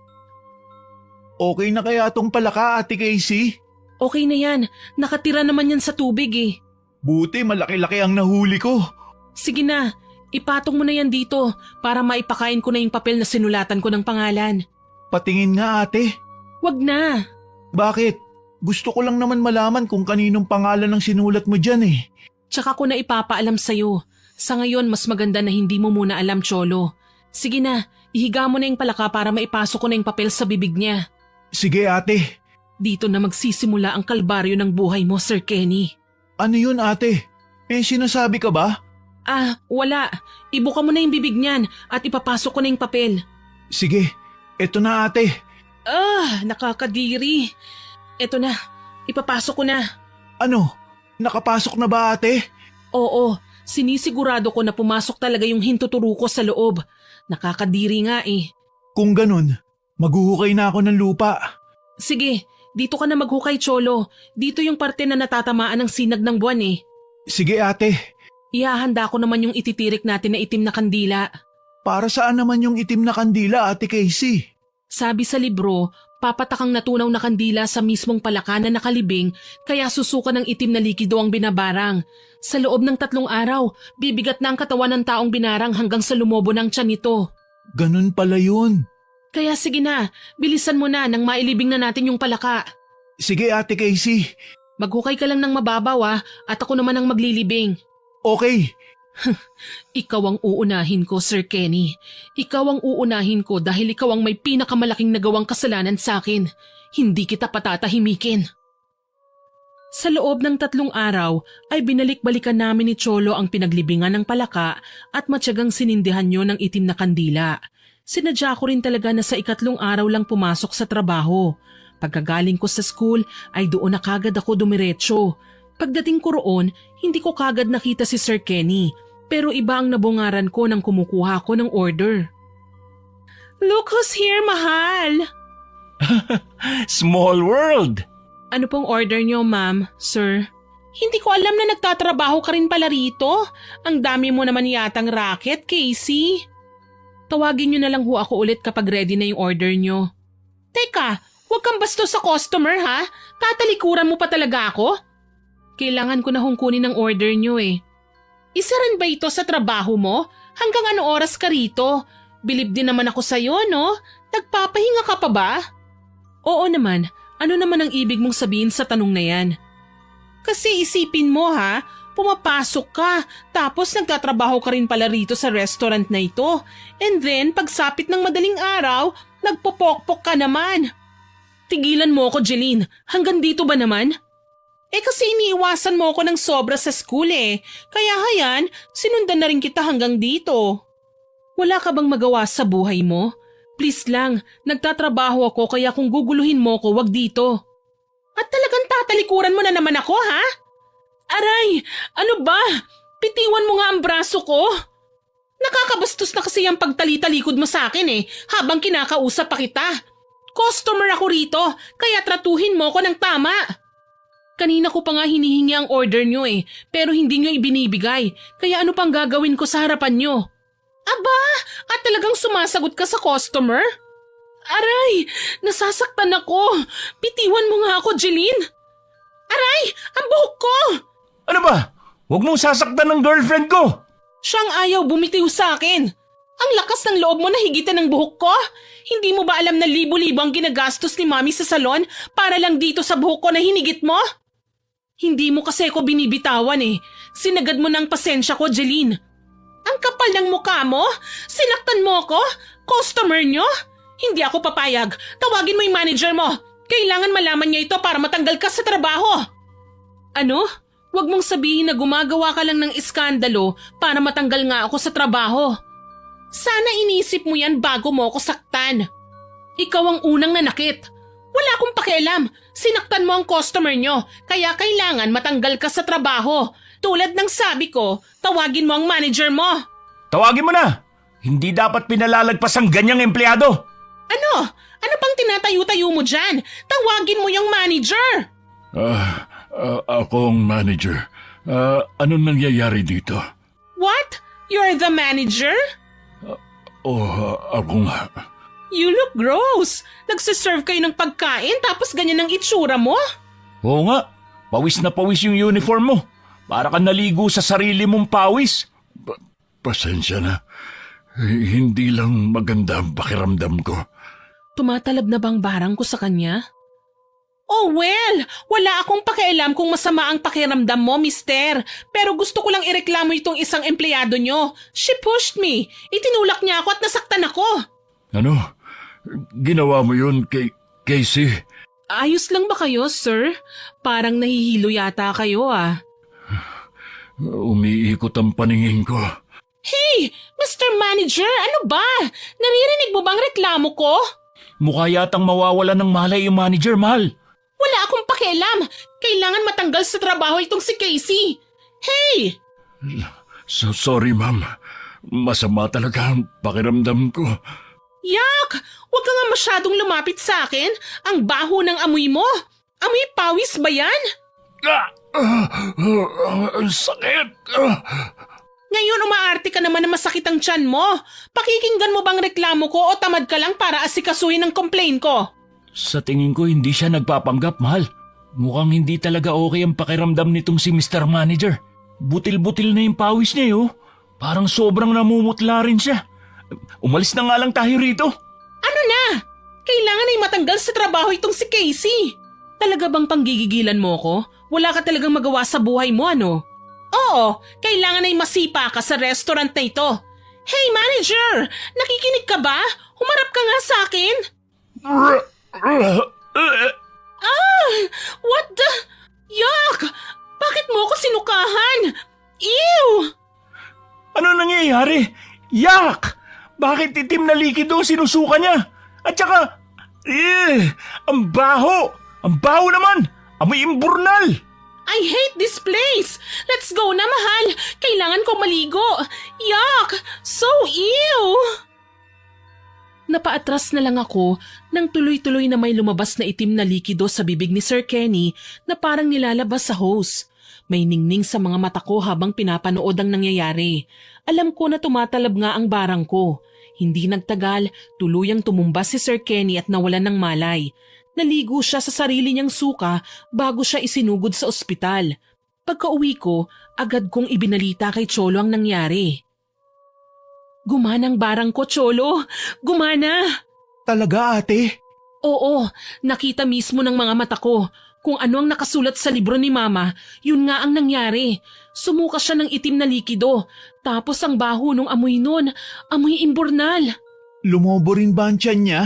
Okay na kaya tong palaka Ate Casey? Okay na yan, nakatira naman yan sa tubig eh. Buti malaki-laki ang nahuli ko. Sige na, ipatong mo na yan dito para maipakain ko na yung papel na sinulatan ko ng pangalan. Patingin nga ate. Wag na. Bakit? Gusto ko lang naman malaman kung kaninong pangalan ang sinulat mo dyan eh. Tsaka ko na ipapaalam sa'yo. Sa ngayon, mas maganda na hindi mo muna alam, Cholo. Sige na, ihiga mo na yung palaka para maipasok ko na yung papel sa bibig niya. Sige ate. Dito na magsisimula ang kalbaryo ng buhay mo, Sir Kenny. Ano yun ate? May sinasabi ka ba? Wala. Ibuka mo na yung bibig niyan at ipapasok ko na yung papel. Sige, eto na ate. Nakakadiri. Eto na, ipapasok ko na. Ano? Nakapasok na ba ate? Oo, sinisigurado ko na pumasok talaga yung hintuturo ko sa loob. Nakakadiri nga eh. Kung ganun, maghuhukay na ako ng lupa. Sige, dito ka na maghukay, Cholo. Dito yung parte na natatamaan ng sinag ng buwan eh. Sige ate. Ihahanda ko naman yung ititirik natin na itim na kandila. Para saan naman yung itim na kandila Ate Casey? Sabi sa libro, papatakang natunaw na kandila sa mismong palaka na nakalibing kaya susukan ng itim na likido ang binabarang. Sa loob ng 3 araw, bibigat na ang katawan ng taong binarang hanggang sa lumobo ng tiyan nito. Ganun pala yun. Kaya sige na, bilisan mo na nang mailibing na natin yung palaka. Sige Ate Casey. Maghukay ka lang ng mababaw at ako naman ang maglilibing. Okay. Ikaw ang uunahin ko, Sir Kenny. Ikaw ang uunahin ko dahil ikaw ang may pinakamalaking nagawang kasalanan sa akin. Hindi kita patatahimikin. Sa loob ng 3 araw ay binalik-balikan namin ni Cholo ang pinaglibingan ng palaka at matyagang sinindihan niyo ng itim na kandila. Sinadya ko rin talaga na sa 4 araw lang pumasok sa trabaho. Pagkagaling ko sa school ay doon na kagad ako dumiretso. Pagdating ko roon, hindi ko kagad nakita si Sir Kenny, pero iba ang nabungaran ko nang kumukuha ko ng order. Look who's here, mahal! Small world! Ano pong order niyo, ma'am, sir? Hindi ko alam na nagtatrabaho ka rin pala rito. Ang dami mo naman yatang racket, Casey. Tawagin niyo na lang ho ako ulit kapag ready na yung order niyo. Teka, huwag kang bastos sa customer ha? Tatalikuran mo pa talaga ako? Kailangan ko na hong kunin ang order niyo eh. Isa rin ba ito sa trabaho mo? Hanggang ano oras ka rito? Bilib din naman ako sa'yo, no? Nagpapahinga ka pa ba? Oo naman. Ano naman ang ibig mong sabihin sa tanong na yan? Kasi isipin mo ha, pumapasok ka, tapos nagtatrabaho ka rin pala rito sa restaurant na ito. And then, pagsapit ng madaling araw, nagpopokpok ka naman. Tigilan mo ako, Jeline. Hanggang dito ba naman? Kasi iniiwasan mo ako ng sobra sa school eh. Kaya hayan, sinundan na rin kita hanggang dito. Wala ka bang magawa sa buhay mo? Please lang, nagtatrabaho ako kaya kung guguluhin mo ko, wag dito. At talagang tatalikuran mo na naman ako, ha? Aray! Ano ba? Pitiwan mo nga ang braso ko. Nakakabastos na kasi ang pagtalitalikod mo sa akin habang kinakausap pa kita. Customer ako rito, kaya tratuhin mo ko ng tama. Kanina ko pa nga hinihingi ang order nyo pero hindi nyo ibinibigay. Kaya ano pang gagawin ko sa harapan nyo? Aba, at talagang sumasagot ka sa customer? Aray! Nasasaktan ako! Pitiwan mo nga ako, Jeline! Aray, ang buhok ko! Ano ba? Huwag mong sasaktan ng girlfriend ko! Siyang ayaw bumitiw sa akin! Ang lakas ng loob mo na higitan ng buhok ko? Hindi mo ba alam na libo-libo ang ginagastos ni Mami sa salon para lang dito sa buhok ko na hinigit mo? Hindi mo kasi ako binibitawan Sinagad mo ng pasensya ko, Jeline. Ang kapal ng mukha mo? Sinaktan mo ako? Customer nyo? Hindi ako papayag. Tawagin mo yung manager mo. Kailangan malaman niya ito para matanggal ka sa trabaho. Ano? Huwag mong sabihin na gumagawa ka lang ng iskandalo para matanggal nga ako sa trabaho. Sana inisip mo yan bago mo ako saktan. Ikaw ang unang nanakit. Wala akong pakialam. Sinaktan mo ang customer nyo, kaya kailangan matanggal ka sa trabaho. Tulad ng sabi ko, tawagin mo ang manager mo. Tawagin mo na! Hindi dapat pinalalagpas ang ganyang empleyado! Ano? Ano pang tinatayo-tayo mo dyan? Tawagin mo yung manager! Ako ang manager. Anong nangyayari dito? What? You're the manager? Ako nga. You look gross. Nagsiserve kayo ng pagkain tapos ganyan ang itsura mo? Oo nga. Pawis na pawis yung uniform mo. Para ka naligo sa sarili mong pawis. Pasensya na. Hindi lang maganda ang pakiramdam ko. Tumatalab na bang barang ko sa kanya? Oh well, wala akong pakialam kung masama ang pakiramdam mo, mister. Pero gusto ko lang ireklamo itong isang empleyado nyo. She pushed me. Itinulak niya ako at nasaktan ako. Ano? Ginawa mo yun kay Casey? Ayos lang ba kayo, sir? Parang nahihilo yata kayo Umiikot ang paningin ko. Hey, Mr. Manager, ano ba? Naririnig mo bang reklamo ko? Mukha yatang mawawala ng malay yung manager, mahal. Wala akong pakialam. Kailangan matanggal sa trabaho itong si Casey. Hey! Sorry, ma'am. Masama talaga ang pakiramdam ko. Yak! Huwag ka nga masyadong lumapit sa akin. Ang baho ng amoy mo. Amoy pawis ba yan? Ang sakit! Ngayon umaarte ka naman na masakit ang tiyan mo. Pakikinggan mo bang reklamo ko o tamad ka lang para asikasuhin ang complaint ko? Sa tingin ko hindi siya nagpapanggap, mahal. Mukhang hindi talaga okay ang pakiramdam nitong si Mr. Manager. Butil-butil na yung pawis niya, Parang sobrang namumutla rin siya. Umalis na nga lang tayo rito. Ano na? Kailangan ay matanggal sa trabaho itong si Casey. Talaga bang panggigigilan mo ko? Wala ka talagang magawa sa buhay mo, ano? Oo, kailangan ay masipa ka sa restaurant na ito. Hey manager, nakikinig ka ba? Humarap ka nga sa akin. What the? Yuck! Bakit mo ako sinukahan? Ew! Ano nangyayari? Yak! Bakit itim na likido sinusuka niya? At saka, ang baho! Ang baho naman! Amoy imburnal! I hate this place! Let's go na, mahal! Kailangan ko maligo! Yuck! So ew! Napaatras na lang ako nang tuloy-tuloy na may lumabas na itim na likido sa bibig ni Sir Kenny na parang nilalabas sa hose. May ningning sa mga mata ko habang pinapanood ang nangyayari. Alam ko na tumatalab nga ang barang ko. Hindi nagtagal, tuluyang tumumba si Sir Kenny at nawalan ng malay. Naligo siya sa sarili niyang suka bago siya isinugod sa ospital. Pagka-uwi ko, agad kong ibinalita kay Cholo ang nangyari. Gumana ang barang ko, Cholo. Gumana. Talaga, ate? Oo, nakita mismo ng mga mata ko. Kung ano ang nakasulat sa libro ni Mama, yun nga ang nangyari. Sumuka siya ng itim na likido. Tapos ang baho nung amoy nun, amoy imburnal. Lumobo rin ba ang tiyan niya?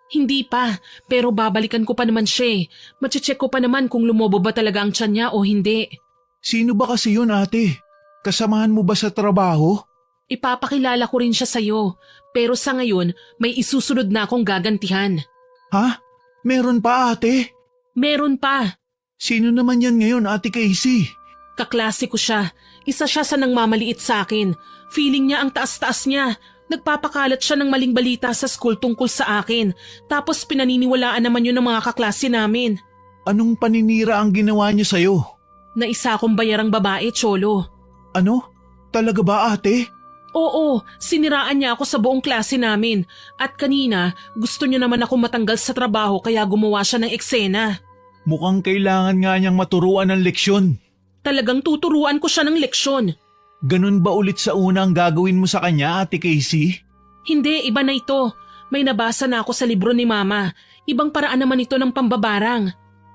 Hindi pa, pero babalikan ko pa naman siya. Mache-check ko pa naman kung lumobo ba talaga ang tiyan niya o hindi. Sino ba kasi yun, ate? Kasamahan mo ba sa trabaho? Ipapakilala ko rin siya sa'yo. Pero sa ngayon, may isusunod na akong gagantihan. Ha? Meron pa ate? Meron pa. Sino naman yan ngayon, Ate Casey? Kaklase ko siya. Isa siya sa nangmamaliit sa akin. Feeling niya ang taas-taas niya. Nagpapakalat siya ng maling balita sa school tungkol sa akin. Tapos pinaniniwalaan naman yun ng mga kaklase namin. Anong paninira ang ginawa niya sa'yo? Na isa akong bayarang babae, Cholo. Ano? Talaga ba ate? Oo, siniraan niya ako sa buong klase namin. At kanina, gusto niya naman ako matanggal sa trabaho kaya gumawa siya ng eksena. Mukhang kailangan nga niyang maturuan ng leksyon. Talagang tuturuan ko siya ng leksyon. Ganun ba ulit sa una ang gagawin mo sa kanya, Ate Casey? Hindi, iba na ito. May nabasa na ako sa libro ni Mama. Ibang paraan naman ito ng pambabarang.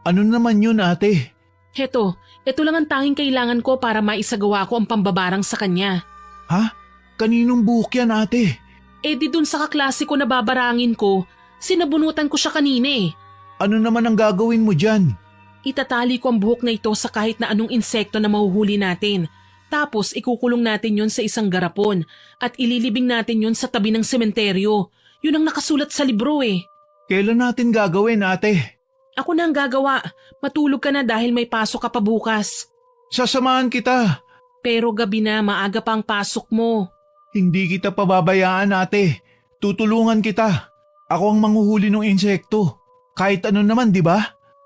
Ano naman yun, ate? Ito lang ang tanging kailangan ko para maisagawa ko ang pambabarang sa kanya. Ha? Kaninong buhok yan, ate? Di dun sa kaklase ko na babarangin ko, sinabunutan ko siya kanina eh. Ano naman ang gagawin mo dyan? Itatali ko ang buhok na ito sa kahit na anong insekto na mahuhuli natin. Tapos ikukulong natin yon sa isang garapon at ililibing natin yon sa tabi ng sementeryo. Yun ang nakasulat sa libro eh. Kailan natin gagawin, ate? Ako na ang gagawa. Matulog ka na dahil may pasok ka pa bukas. Sasamahan kita. Pero gabi na, maaga pa ang pasok mo. Hindi kita pababayaan, ate. Tutulungan kita. Ako ang manghuhuli ng insekto. Kahit ano naman, di ba?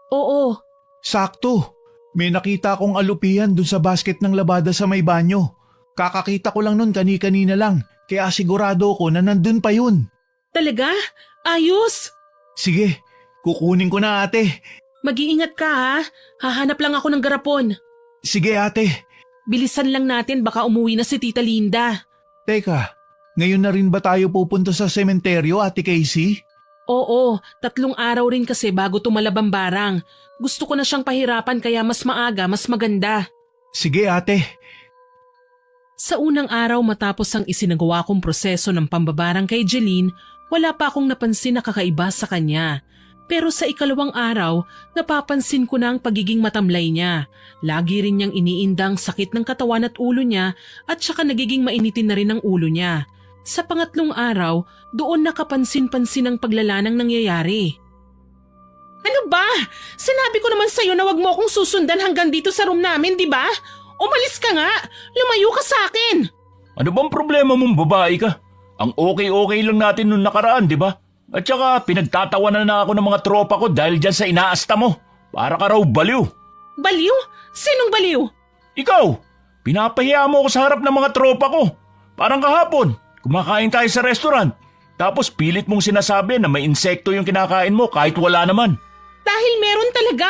Oo. Sakto. May nakita akong alupihan dun sa basket ng labada sa may banyo. Kakakita ko lang nun kani-kanina lang. Kaya sigurado ko na nandun pa yun. Talaga? Ayos! Sige, kukunin ko na ate. Mag-iingat ka ha. Hahanap lang ako ng garapon. Sige ate. Bilisan lang natin baka umuwi na si Tita Linda. Teka, ngayon na rin ba tayo pupunta sa sementeryo, Ate Casey? Oo, 3 araw rin kasi bago tumalab ang barang. Gusto ko na siyang pahirapan kaya mas maaga, mas maganda. Sige ate. Sa unang araw matapos ang isinagawa kong proseso ng pambabarang kay Jeline, wala pa akong napansin na kakaiba sa kanya. Pero sa ikalawang araw, napapansin ko na ang pagiging matamlay niya. Lagi rin niyang iniindang sakit ng katawan at ulo niya at saka nagiging mainitin na rin ang ulo niya. Sa pangatlong araw, doon nakapansin-pansin ang paglalanang nangyayari. Ano ba? Sinabi ko naman sa'yo na wag mo akong susundan hanggang dito sa room namin, di ba? Umalis ka nga! Lumayo ka sa akin! Ano bang problema mong babae ka? Ang okay-okay lang natin nung nakaraan, di ba? At saka pinagtatawanan na ako ng mga tropa ko dahil dyan sa inaasta mo. Para ka raw baliw. Baliw? Sinong baliw? Ikaw, pinapahiya mo ako sa harap ng mga tropa ko. Parang kahapon, kumakain tayo sa restaurant. Tapos pilit mong sinasabi na may insekto yung kinakain mo kahit wala naman. Dahil meron talaga.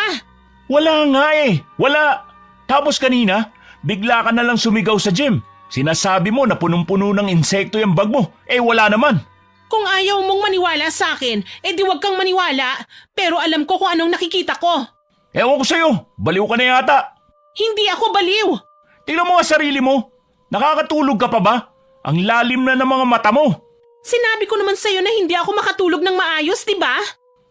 Wala nga eh, wala. Tapos kanina, bigla ka na lang sumigaw sa gym. Sinasabi mo na punong-puno ng insekto yung bag mo, wala naman. Kung ayaw mong maniwala sa akin, di wag kang maniwala. Pero alam ko kung anong nakikita ko. Ewan ko sa'yo, baliw ka na yata. Hindi ako baliw. Tingnan mo nga sarili mo. Nakakatulog ka pa ba? Ang lalim na ng mga mata mo. Sinabi ko naman sa'yo na hindi ako makatulog ng maayos, di ba?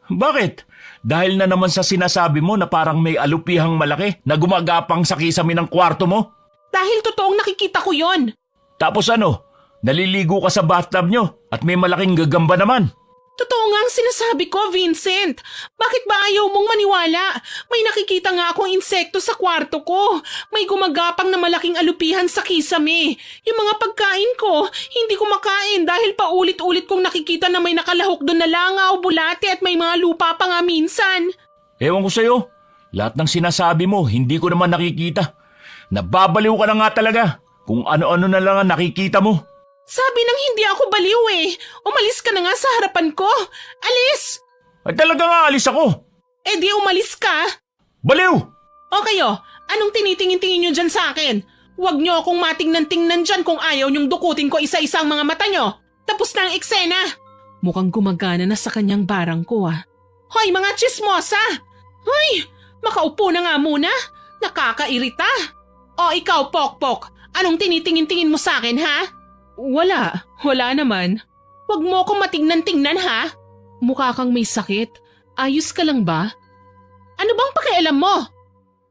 Bakit? Dahil na naman sa sinasabi mo na parang may alupihang malaki na gumagapang sa kisame ng kwarto mo? Dahil totoong nakikita ko yon. Tapos ano? Naliligo ka sa bathtub nyo at may malaking gagamba naman. Totoo nga ang sinasabi ko, Vincent. Bakit ba ayaw mong maniwala? May nakikita nga akong insekto sa kwarto ko. May gumagapang na malaking alupihan sa kisame. Yung mga pagkain ko, hindi ko makain dahil paulit-ulit kong nakikita na may nakalahok doon na langaw, bulate at may mga lupa pa nga minsan. Ewan ko sa'yo. Lahat ng sinasabi mo, hindi ko naman nakikita. Nababaliw ka na nga talaga kung ano-ano na lang ang nakikita mo. Sabi nang hindi ako baliw eh. Umalis ka na nga sa harapan ko. Alis! Ay talaga nga alis ako. Di umalis ka. Baliw! O kayo, anong tinitingin-tingin nyo dyan sa akin? Huwag nyo akong matingnan-tingnan dyan kung ayaw nyong dukutin ko isa-isang mga mata nyo. Tapos na ang eksena. Mukhang gumagana na sa kanyang barang ko ah. Hoy mga chismosa! Hoy, makaupo na nga muna. Nakakairita. O ikaw, Pokpok, anong tinitingin-tingin mo sa akin ha? Wala naman. Huwag mo akong matignan-tingnan ha? Mukha kang may sakit. Ayos ka lang ba? Ano bang pakialam mo?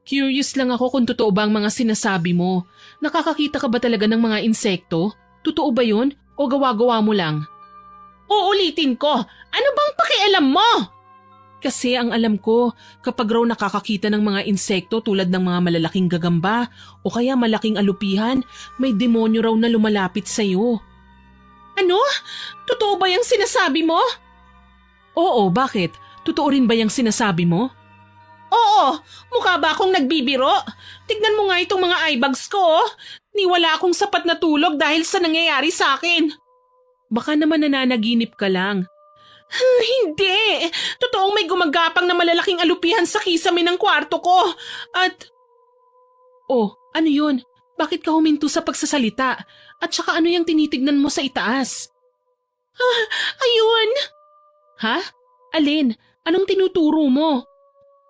Curious lang ako kung totoo ba ang mga sinasabi mo. Nakakakita ka ba talaga ng mga insekto? Totoo ba yun o gawa-gawa mo lang? Uulitin ko, ano bang pakialam mo? Kasi ang alam ko, kapag raw nakakakita ng mga insekto tulad ng mga malalaking gagamba o kaya malaking alupihan, may demonyo raw na lumalapit sa'yo. Ano? Totoo ba yung sinasabi mo? Oo, bakit? Totoo rin ba yung sinasabi mo? Oo, mukha ba akong nagbibiro? Tignan mo nga itong mga eyebags ko. Oh. Niwala akong sapat na tulog dahil sa nangyayari sa akin. Baka naman nananaginip ka lang. Hindi! Totoong may gumagapang na malalaking alupihan sa kisame ng kwarto ko. At Oh, ano yun? Bakit ka huminto sa pagsasalita? At saka ano yung tinitignan mo sa itaas? ayun! Ha? Alin? Anong tinuturo mo?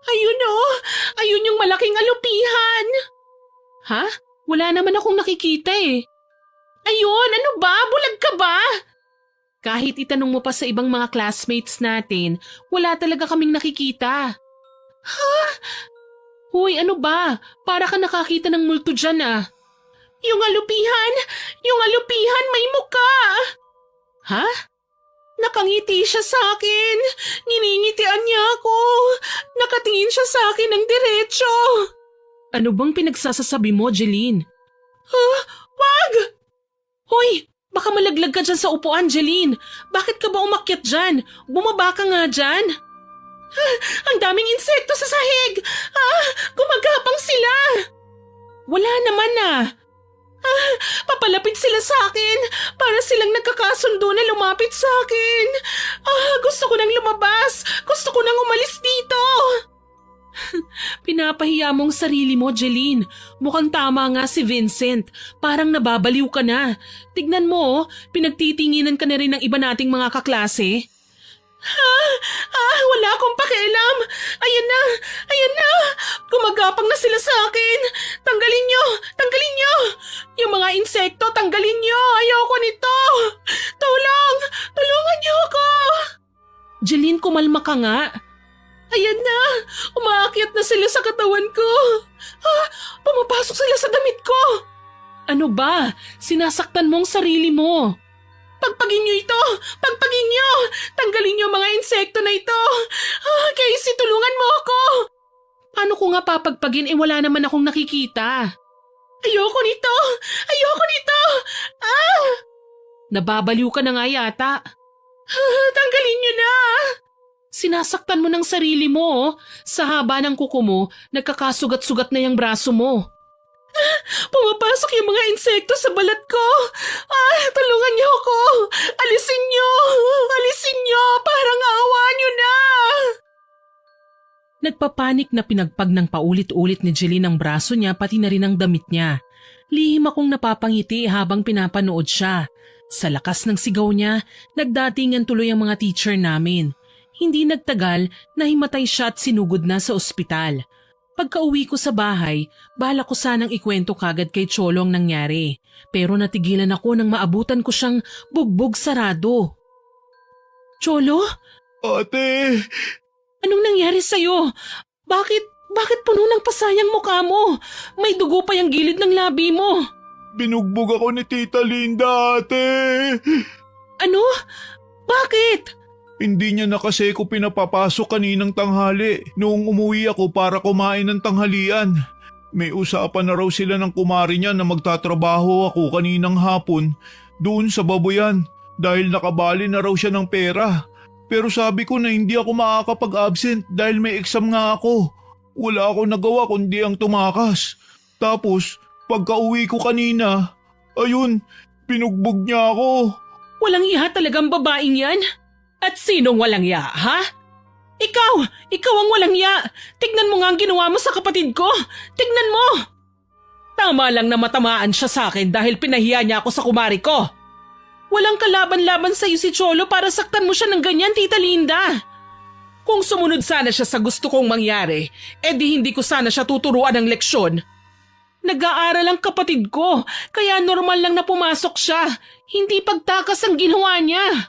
Ayun oh! Ayun yung malaking alupihan! Ha? Wala naman akong nakikita eh. Ayun! Ano ba? Bulag ka ba? Kahit itanong mo pa sa ibang mga classmates natin, wala talaga kaming nakikita. Ha? Hoy, ano ba? Para ka nakakita ng multo dyan ah. Yung alupihan! Yung alupihan may muka! Ha? Nakangiti siya sa akin. Niningitian niya ako. Nakatingin siya sa akin ng diretso. Ano bang pinagsasasabi mo, Jeline? Wag! Hoy, baka malaglag ka dyan sa upuan, Jeline. Bakit ka ba umakyat dyan? Bumaba ka nga dyan. Ang daming insekto sa sahig. Gumagapang sila. Wala naman ah. Papalapit sila sa akin. Para silang nagkakasundo na lumapit sa akin. Gusto ko nang lumabas. Gusto ko nang umalis dito. Pinapahiya mong sarili mo, Jeline. Mukhang tama nga si Vincent. Parang nababaliw ka na. Tignan mo, pinagtitinginan ka na rin ng iba nating mga kaklase. Wala akong pakialam. Ayan na. Ayan na. Gumagapang na sila sa akin. Tanggalin nyo. Tanggalin nyo. Yung mga insekto, tanggalin nyo. Ayoko nito. Tulong. Tulungan nyo ako. Jeline, kumalma ka nga. Ayan na. Umaakyat na sila sa katawan ko. Pumapasok sila sa damit ko. Ano ba? Sinasaktan mong sarili mo. Pagpagin nyo ito! Pagpagin nyo! Tanggalin nyo mga insekto na ito! Casey, tulungan mo ako! Paano ko nga papagpagin wala naman akong nakikita? Ayoko nito! Ayoko nito! Nababaliw ka na nga yata. Tanggalin nyo na! Sinasaktan mo ng sarili mo. Sa haba ng kuko mo, nagkakasugat-sugat na yung braso mo. Pumapasok yung mga insekto sa balat ko. Tulungan niyo ako. Alisin niyo. Alisin niyo. Parang awa niyo na. Nagpapanik na pinagpag ng paulit-ulit ni Jeline ang braso niya pati na rin ang damit niya. Lihim akong napapangiti habang pinapanood siya. Sa lakas ng sigaw niya, nagdatingan tuloy ang mga teacher namin. Hindi nagtagal, nahimatay siya at sinugod na sa ospital. Pagka-uwi ko sa bahay, bala ko sanang ikwento kagad kay Cholo ang nangyari. Pero natigilan ako nang maabutan ko siyang bugbog sarado. Cholo? Ate! Anong nangyari sa'yo? Bakit puno ng pasayang mukha mo? May dugo pa yung gilid ng labi mo. Binugbog ako ni Tita Linda, ate! Ano? Bakit? Hindi niya na kasi ko pinapapasok kaninang tanghali noong umuwi ako para kumain ng tanghalian. May usapan na raw sila ng kumari niya na magtatrabaho ako kaninang hapon doon sa baboyan dahil nakabali na raw siya ng pera. Pero sabi ko na hindi ako makakapag-absent dahil may exam nga ako. Wala akong nagawa kundi ang tumakas. Tapos pagka uwi ko kanina, ayun, pinugbog niya ako. Walang iya talagang babaeng yan? At sinong walang ya, ha? Ikaw ang walang ya. Tignan mo nga ang ginawa mo sa kapatid ko. Tignan mo. Tama lang na matamaan siya sa akin dahil pinahiya niya ako sa kumari ko. Walang kalaban-laban sa'yo si Cholo para saktan mo siya ng ganyan, Tita Linda. Kung sumunod sana siya sa gusto kong mangyari, edi hindi ko sana siya tuturuan ng leksyon. Nag-aaral ang kapatid ko, kaya normal lang na pumasok siya. Hindi pagtakas ang ginawa niya.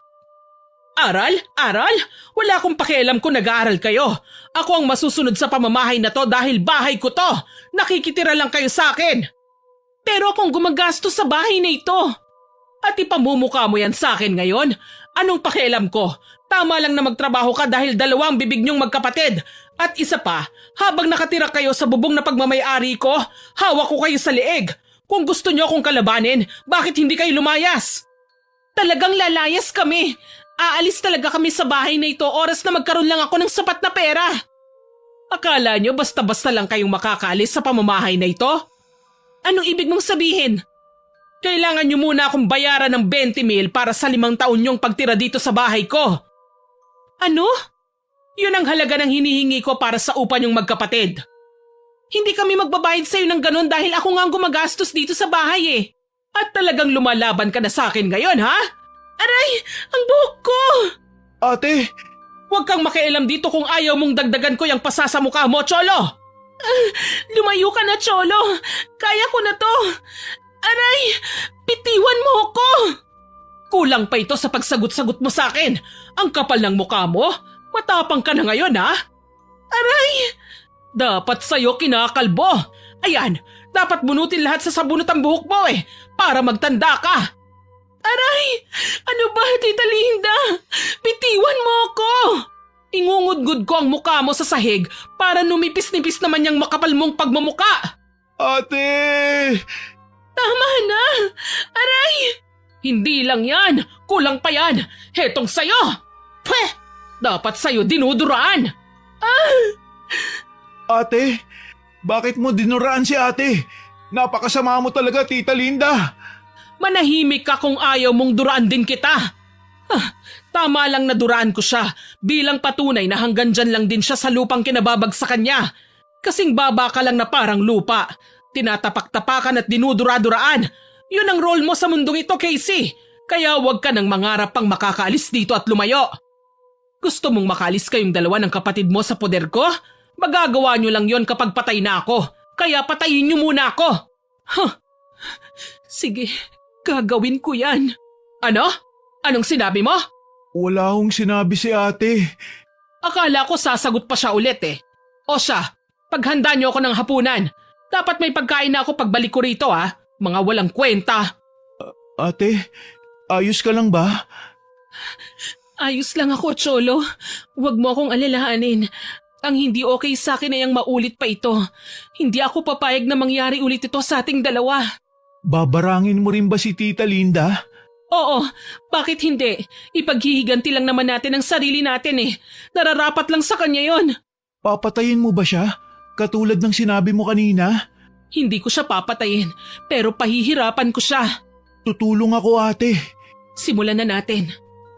Aral? Aral? Wala akong pakialam kung nag-aaral kayo. Ako ang masusunod sa pamamahay na to dahil bahay ko to. Nakikitira lang kayo sa akin. Pero akong gumagastos sa bahay na ito. At ipamumukha mo yan sa akin ngayon? Anong pakialam ko? Tama lang na magtrabaho ka dahil dalawa ang bibig niyong magkapatid. At isa pa, habang nakatira kayo sa bubong na pagmamay-ari ko, hawak ko kayo sa leeg. Kung gusto niyo akong kalabanin, bakit hindi kayo lumayas? Talagang lalayas kami. Aalis talaga kami sa bahay na ito oras na magkaroon lang ako ng sapat na pera. Akala niyo basta-basta lang kayong makakaalis sa pamamahay na ito? Anong ibig mong sabihin? Kailangan niyo muna akong bayaran ng 20,000 para sa 5 taon niyong pagtira dito sa bahay ko. Ano? Yun ang halaga ng hinihingi ko para sa upa niyong magkapatid. Hindi kami magbabayad sa'yo ng ganun dahil ako nga ang gumagastos dito sa bahay eh. At talagang lumalaban ka na sa akin ngayon, ha? Aray! Ang buhok ko! Ate, Huwag kang makialam dito kung ayaw mong dagdagan ko yung pasa sa mukha mo, Cholo! Lumayo ka na, Cholo! Kaya ko na to! Aray! Bitiwan mo ako! Kulang pa ito sa pagsagot-sagot mo sa akin. Ang kapal ng mukha mo. Matapang ka na ngayon, ha? Aray! Dapat sa'yo kinakalbo. Ayan, dapat bunutin lahat sa sabunot ang buhok mo para magtanda ka. Aray! Ano ba, Tita Linda? Bitiwan mo ako! Ingungudgud ko ang mukha mo sa sahig para numipis-nipis naman yung makapal mong pagmumuka. ate! Tama na! Aray! Hindi lang yan! Kulang pa yan! Hetong sayo! Pweh! Dapat sayo dinuduraan! Ate, bakit mo dinuraan si ate? Napakasama mo talaga, Tita Linda. Manahimik ka kung ayaw mong duraan din kita. Tama lang na duraan ko siya bilang patunay na hanggang dyan lang din siya sa lupang kinababagsakan niya. Kasing baba ka lang na parang lupa. Tinatapak-tapakan at dinudura-duraan. Yun ang role mo sa mundong ito, Casey. Kaya huwag ka nang mangarap pang makakaalis dito at lumayo. Gusto mong makalis kayong dalawa ng kapatid mo sa poder ko? Magagawa nyo lang yon kapag patay na ako. Kaya patayin nyo muna ako. Sige, gagawin ko yan. Ano? Anong sinabi mo? Wala akong sinabi si ate. Akala ko sasagot pa siya ulit O siya, paghanda niyo ako ng hapunan. Dapat may pagkain na ako pagbalik ko rito Mga walang kwenta. Ate, ayos ka lang ba? Ayos lang ako, Cholo. Huwag mo akong alalahanin. Ang hindi okay sa akin ay ang maulit pa ito. Hindi ako papayag na mangyari ulit ito sa ating dalawa. Babarangin mo rin ba si Tita Linda? Oo, bakit hindi? Ipaghihiganti lang naman natin ang sarili natin Nararapat lang sa kanya yon. Papatayin mo ba siya? Katulad ng sinabi mo kanina? Hindi ko siya papatayin, pero pahihirapan ko siya. Tutulong ako, ate. Simulan na natin.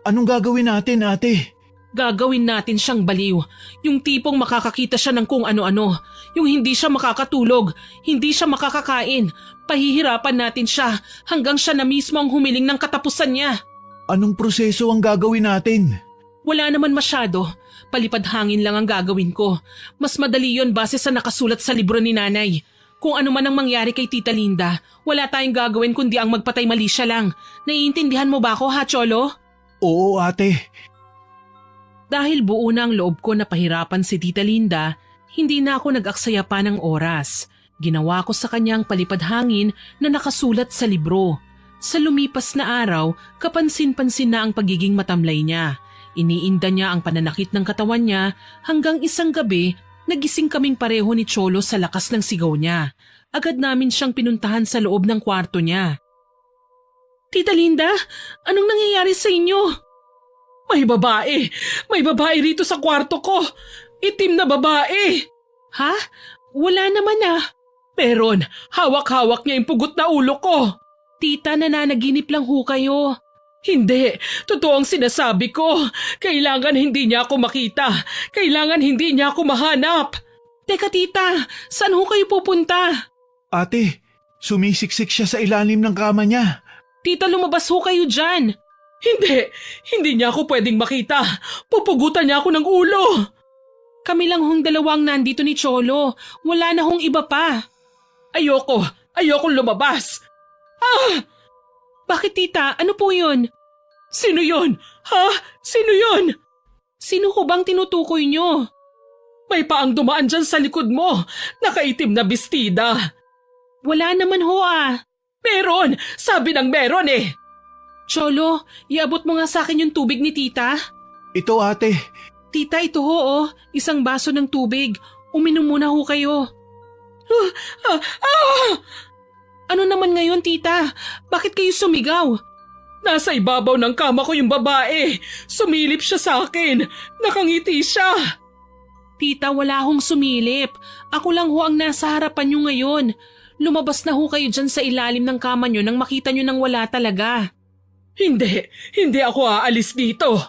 Anong gagawin natin, ate? Gagawin natin siyang baliw. Yung tipong makakakita siya ng kung ano-ano. Yung hindi siya makakatulog, hindi siya makakakain. Pahihirapan natin siya hanggang siya na mismo ang humiling ng katapusan niya. Anong proseso ang gagawin natin? Wala naman masyado. Palipad hangin lang ang gagawin ko. Mas madali yon base sa nakasulat sa libro ni Nanay. Kung ano man ang mangyari kay Tita Linda, wala tayong gagawin kundi ang magpatay mali siya lang. Naiintindihan mo ba ako, ha, Cholo? Oo, ate. Dahil buo na ang loob ko na pahirapan si Tita Linda, hindi na ako nag-aksaya pa ng oras. Ginawa ko sa kanya ang palipad hangin na nakasulat sa libro. Sa lumipas na araw, kapansin-pansin na ang pagiging matamlay niya. Iniinda niya ang pananakit ng katawan niya hanggang isang gabi, nagising kaming pareho ni Cholo sa lakas ng sigaw niya. Agad namin siyang pinuntahan sa loob ng kwarto niya. Tita Linda, anong nangyayari sa inyo? May babae! May babae rito sa kwarto ko! Itim na babae! Ha? Wala naman Meron, hawak-hawak niya yung pugot na ulo ko. Tita, nananaginip lang ho kayo. Hindi, totoo ang sinasabi ko. Kailangan hindi niya ako makita. Kailangan hindi niya ako mahanap. Teka tita, saan ho kayo pupunta? Ate, sumisiksik siya sa ilalim ng kama niya. Tita, lumabas ho kayo dyan. Hindi niya ako pwedeng makita. Pupugutan niya ako ng ulo. Kami lang hong dalawang nandito ni Cholo. Wala na hong iba pa. Ayokong lumabas. Bakit tita? Ano po yun? Sino yon? Sino yon? Sino ho bang tinutukoy nyo? May paang dumaan dyan sa likod mo. Nakaitim na bestida. Wala naman ho Meron! Sabi ng meron Cholo, iabot mo nga sa akin yung tubig ni tita. Ito ate, Tita, ito ho oh, isang baso ng tubig. Uminom muna ho kayo. Ano naman ngayon, tita? Bakit kayo sumigaw? Nasa ibabaw ng kama ko yung babae. Sumilip siya sa akin. Nakangiti siya. Tita, wala hong sumilip. Ako lang ho ang nasa harapan nyo ngayon. Lumabas na ho kayo dyan sa ilalim ng kama nyo nang makita nyo nang wala talaga. Hindi ako aalis dito.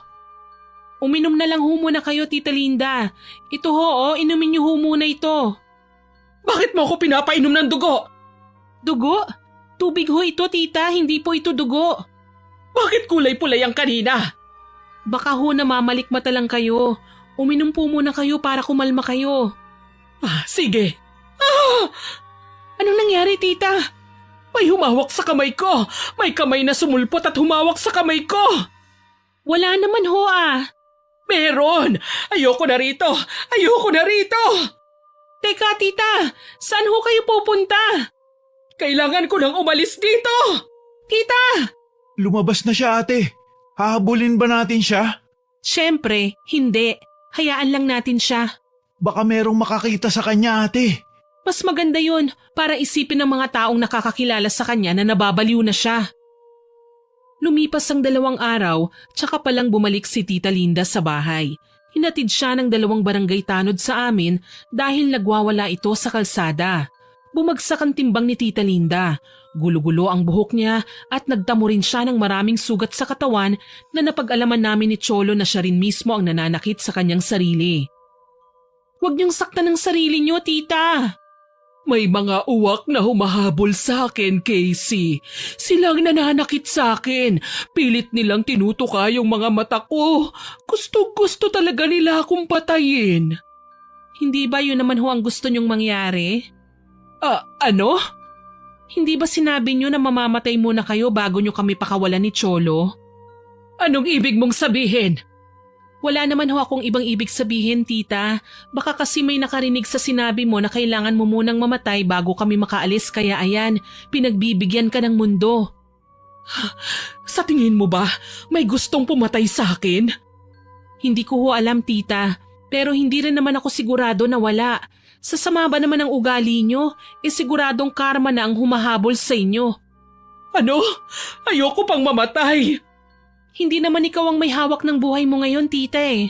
Uminom na lang ho muna kayo, Tita Linda. Ito ho, oh, inumin nyo ho muna ito. Bakit mo ako pinapainom ng dugo? Dugo? Tubig ho ito, tita. Hindi po ito dugo. Bakit kulay-pulay ang kanina? Baka ho namamalikmata lang kayo. Uminom po muna kayo para kumalma kayo. Sige. Anong nangyari, tita? May humawak sa kamay ko. May kamay na sumulpot at humawak sa kamay ko. Wala naman ho ah. Meron! Ayoko na rito! Ayoko na rito! Teka, tita. Saan ho kayo pupunta? Kailangan ko nang umalis dito! Tita! lumabas na siya ate. Hahabulin ba natin siya? Siyempre, hindi. Hayaan lang natin siya. Baka merong makakita sa kanya ate. Mas maganda yun para isipin ng mga taong nakakakilala sa kanya na nababaliw na siya. Lumipas ang 2 araw, tsaka palang bumalik si Tita Linda sa bahay. Hinatid siya ng 2 barangay tanod sa amin dahil nagwawala ito sa kalsada. Bumagsak ang timbang ni Tita Linda. Gulo-gulo ang buhok niya at nagtamo rin siya ng maraming sugat sa katawan na napag-alaman namin ni Cholo na siya rin mismo ang nananakit sa kanyang sarili. Huwag niyong saktan ng sarili niyo, tita. May mga uwak na humahabol sa akin, Casey. Silang nananakit sa akin. Pilit nilang tinutuka yung mga mata ko. Gusto talaga nila akong patayin. Hindi ba yun naman ho ang gusto niyong mangyari? Ano? Hindi ba sinabi niyo na mamamatay muna kayo bago niyo kami pakawalan ni Cholo? Anong ibig mong sabihin? Wala naman ho akong ibang ibig sabihin, tita. Baka kasi may nakarinig sa sinabi mo na kailangan mo munang mamatay bago kami makaalis kaya ayan, pinagbibigyan ka ng mundo. Sa tingin mo ba, may gustong pumatay sa akin? Hindi ko ho alam, tita. Pero hindi rin naman ako sigurado na wala. Sa sama ba naman ang ugali nyo, siguradong karma na ang humahabol sa inyo. Ano? Ayoko pang mamatay. Hindi naman ikaw ang may hawak ng buhay mo ngayon, tita eh.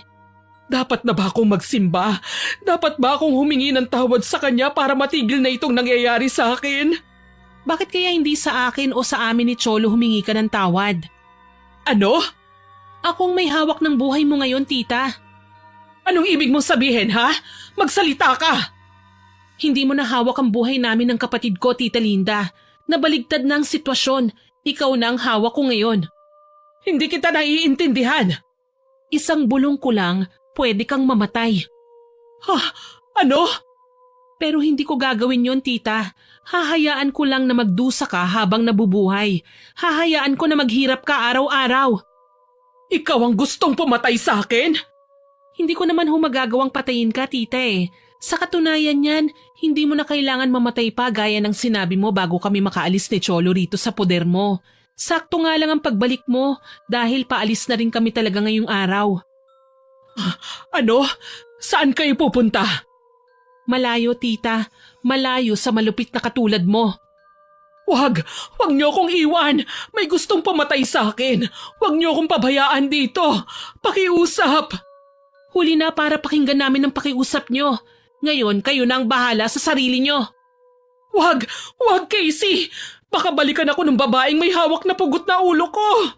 Dapat na ba akong magsimba? Dapat ba akong humingi ng tawad sa kanya para matigil na itong nangyayari sa akin? Bakit kaya hindi sa akin o sa amin ni Cholo humingi ka ng tawad? Ano? Akong may hawak ng buhay mo ngayon, tita. Anong ibig mong sabihin, ha? Magsalita ka! Hindi mo na hawak ang buhay namin ng kapatid ko, Tita Linda. Nabaligtad na ang sitwasyon. Ikaw na ang hawak ko ngayon. Hindi kita naiintindihan. Isang bulong ko lang, pwede kang mamatay. Ano? Pero hindi ko gagawin yon, tita. Hahayaan ko lang na magdusa ka habang nabubuhay. Hahayaan ko na maghirap ka araw-araw. Ikaw ang gustong pumatay sa akin? Hindi ko naman magagawang patayin ka, tita eh. Sa katunayan yan, hindi mo na kailangan mamatay pa gaya ng sinabi mo bago kami makaalis ni Cholo rito sa poder mo. Sakto nga lang ang pagbalik mo dahil paalis na rin kami talaga ngayong araw. Ano? Saan kayo pupunta? Malayo, tita. Malayo sa malupit na katulad mo. Wag niyo akong iwan. May gustong pumatay sa akin. Wag niyo akong pabayaan dito. Pakiusap. Huli na para pakinggan namin ang pakiusap nyo. Ngayon, kayo na ang bahala sa sarili nyo. Wag Casey! Baka balikan ako ng babaeng may hawak na pugot na ulo ko.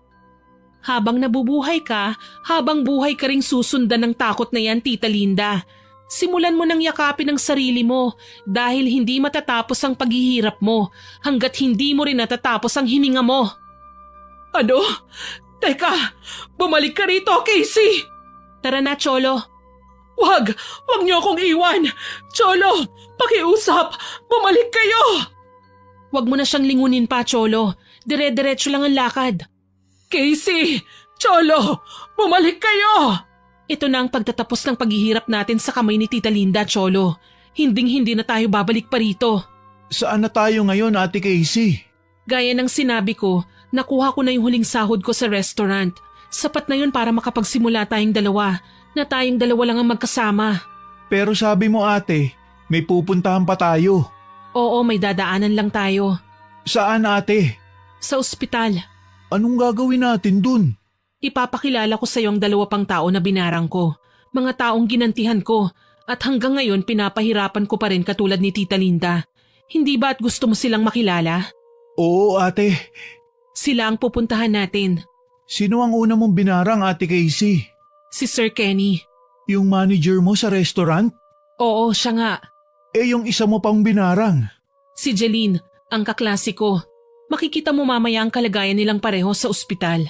Habang nabubuhay ka, habang buhay ka ring susundan ng takot na yan, Tita Linda. Simulan mo nang yakapin ang sarili mo dahil hindi matatapos ang paghihirap mo hanggat hindi mo rin natatapos ang hininga mo. Ano? Teka, bumalik ka rito, Casey! Tara na, Cholo. Wag niyo akong iwan! Cholo, pakiusap! Bumalik kayo! Huwag mo na siyang lingunin pa, Cholo. Dire-diretso lang ang lakad. Casey! Cholo! Bumalik kayo! Ito na ang pagtatapos ng paghihirap natin sa kamay ni Tita Linda, Cholo. Hinding-hindi na tayo babalik pa rito. Saan na tayo ngayon ate Casey? Gaya ng sinabi ko, nakuha ko na yung huling sahod ko sa restaurant. Sapat na yun para makapagsimula tayong dalawa, na tayong dalawa lang ang magkasama. Pero sabi mo ate, may pupuntahan pa tayo. Oo, may dadaanan lang tayo. Saan ate? Sa ospital. Anong gagawin natin dun? Ipapakilala ko sa iyo ang 2 pang tao na binarang ko. Mga taong ginantihan ko. At hanggang ngayon pinapahirapan ko pa rin katulad ni Tita Linda. Hindi ba at gusto mo silang makilala? Oo ate. Sila ang pupuntahan natin. Sino ang una mong binarang ate Casey? Si Sir Kenny. Yung manager mo sa restaurant? Oo, siya nga. Yung isa mo pang binarang? Si Jeline, ang kaklase ko. Makikita mo mamaya ang kalagayan nilang pareho sa ospital.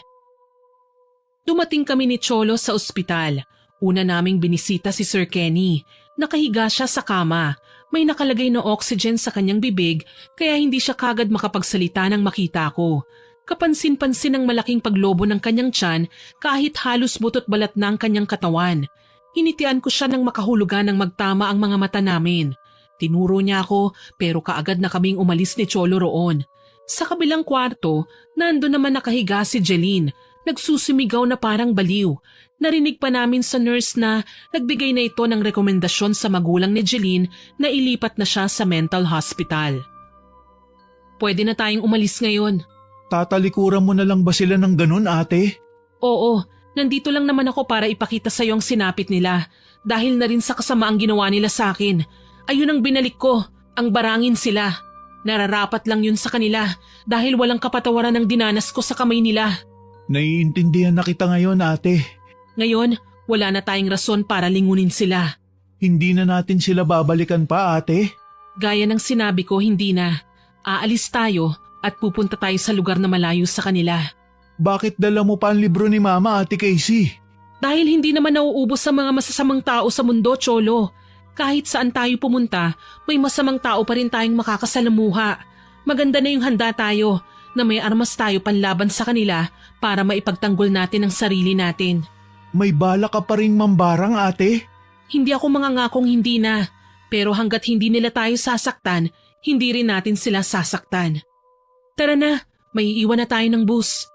Dumating kami ni Cholo sa ospital. Una naming binisita si Sir Kenny. Nakahiga siya sa kama. May nakalagay na oxygen sa kanyang bibig kaya hindi siya kagad makapagsalita nang makita ko. Kapansin-pansin ang malaking paglobo ng kanyang tiyan kahit halos butot balat na ang kanyang katawan. Hinitian ko siya nang makahulugan ng magtama ang mga mata namin. Tinuro niya ako pero kaagad na kaming umalis ni Cholo roon. Sa kabilang kwarto, nando naman nakahiga si Jeline. Nagsusumigaw na parang baliw. Narinig pa namin sa nurse na nagbigay na ito ng rekomendasyon sa magulang ni Jeline na ilipat na siya sa mental hospital. Pwede na tayong umalis ngayon. Tatalikuran mo na lang ba sila ng ganun ate? Oo, nandito lang naman ako para ipakita sa iyo ang sinapit nila. Dahil na rin sa kasamaang ginawa nila sa akin. Ayun ang binalik ko, ang barangin sila. Nararapat lang yun sa kanila dahil walang kapatawaran ang dinanas ko sa kamay nila. Naiintindihan na kita ngayon ate. Ngayon, wala na tayong rason para lingunin sila. Hindi na natin sila babalikan pa ate. Gaya ng sinabi ko, hindi na. Aalis tayo at pupunta tayo sa lugar na malayo sa kanila. Bakit dala mo pa ang libro ni Mama ate Casey? Dahil hindi naman nauubos sa mga masasamang tao sa mundo, Cholo. Kahit saan tayo pumunta, may masamang tao pa rin tayong makakasalamuha. Maganda na yung handa tayo na may armas tayo panlaban sa kanila para maipagtanggol natin ang sarili natin. May bala ka pa ring mambarang ate? Hindi ako mangangakong hindi na, pero hanggat hindi nila tayo sasaktan, hindi rin natin sila sasaktan. Tara na, may iwan na tayo ng bus.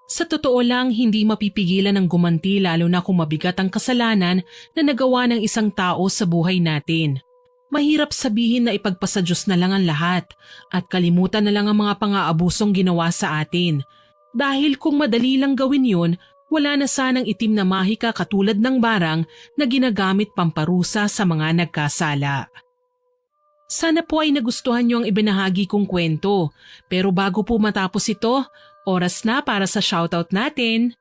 Sa totoo lang, hindi mapipigilan ng gumanti lalo na kung mabigat ang kasalanan na nagawa ng isang tao sa buhay natin. Mahirap sabihin na ipagpasa Diyos na lang ang lahat at kalimutan na lang ang mga pang-aabusong ginawa sa atin. Dahil kung madali lang gawin yun, wala na sanang itim na mahika katulad ng barang na ginagamit pamparusa sa mga nagkasala. Sana po ay nagustuhan niyo ang ibinahagi kong kwento. Pero bago po matapos ito, oras na para sa shoutout natin.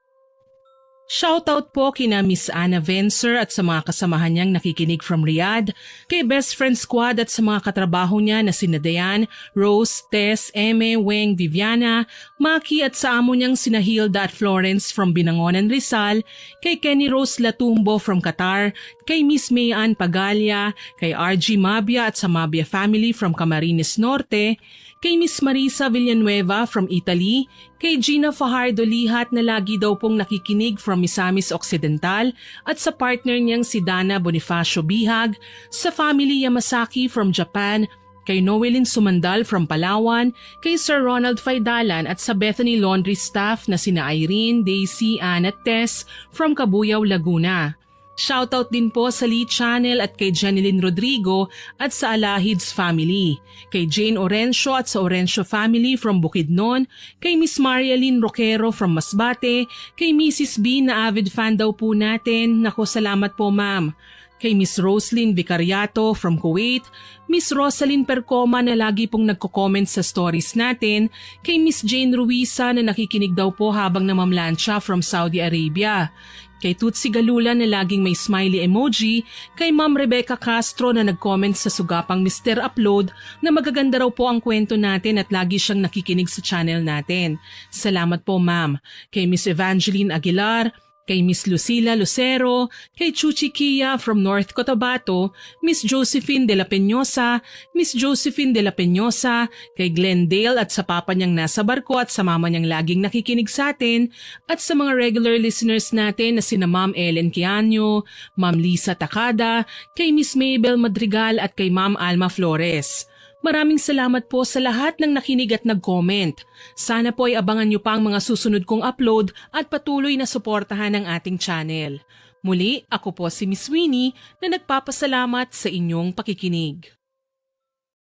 Shoutout po kina Miss Anna Vencer at sa mga kasamahan niyang nakikinig from Riyadh, kay Best Friend Squad at sa mga katrabaho niya na sina Dayan, Rose, Tess, Eme, Weng, Viviana, Maki at sa amo niyang sina Hilda at Florence from Binangonan, Rizal, kay Kenny Rose Latumbo from Qatar, kay Miss Mayan Pagalia, kay RG Mabia at sa Mabia family from Camarines Norte, kay Miss Marisa Villanueva from Italy, kay Gina Fajardo Lihat na lagi daw pong nakikinig from Misamis Occidental at sa partner niyang si Dana Bonifacio Bihag, sa family Yamasaki from Japan, kay Noelyn Sumandal from Palawan, kay Sir Ronald Faidalan at sa Bethany Laundry staff na sina Irene, Daisy, Ann at Tess from Cabuyao, Laguna. Shoutout din po sa Lee Channel at kay Jeneline Rodrigo at sa Alahids family, kay Jane Orencio at sa Orencio family from Bukidnon, kay Miss Marialyn Roquero from Masbate, kay Mrs. B na avid fan daw po natin. Nako, salamat po ma'am. Kay Miss Roslyn Vicariato from Kuwait, Miss Rosalyn Percoma na lagi pong nagko-comment sa stories natin, kay Miss Jane Ruiza na nakikinig daw po habang namamlansya from Saudi Arabia, kay Tutsi Galula na laging may smiley emoji, kay Ma'am Rebecca Castro na nag-comment sa sugapang Mr. Upload na magaganda raw po ang kwento natin at lagi siyang nakikinig sa channel natin. Salamat po ma'am. Kay Miss Evangeline Aguilar, kay Miss Lucila Lucero, kay Chuchi Kia from North Cotabato, Miss Josephine de la Peñosa, Miss Josephine de la Peñosa, kay Glendale at sa papa niyang nasa barko at sa mama niyang laging nakikinig sa atin, at sa mga regular listeners natin na sina Ma'am Ellen Quiano, Ma'am Lisa Takada, kay Miss Mabel Madrigal at kay Ma'am Alma Flores. Maraming salamat po sa lahat ng nakinig at nag-comment. Sana po ay abangan niyo pa ang mga susunod kong upload at patuloy na suportahan ang ating channel. Muli, ako po si Miss Winnie na nagpapasalamat sa inyong pakikinig.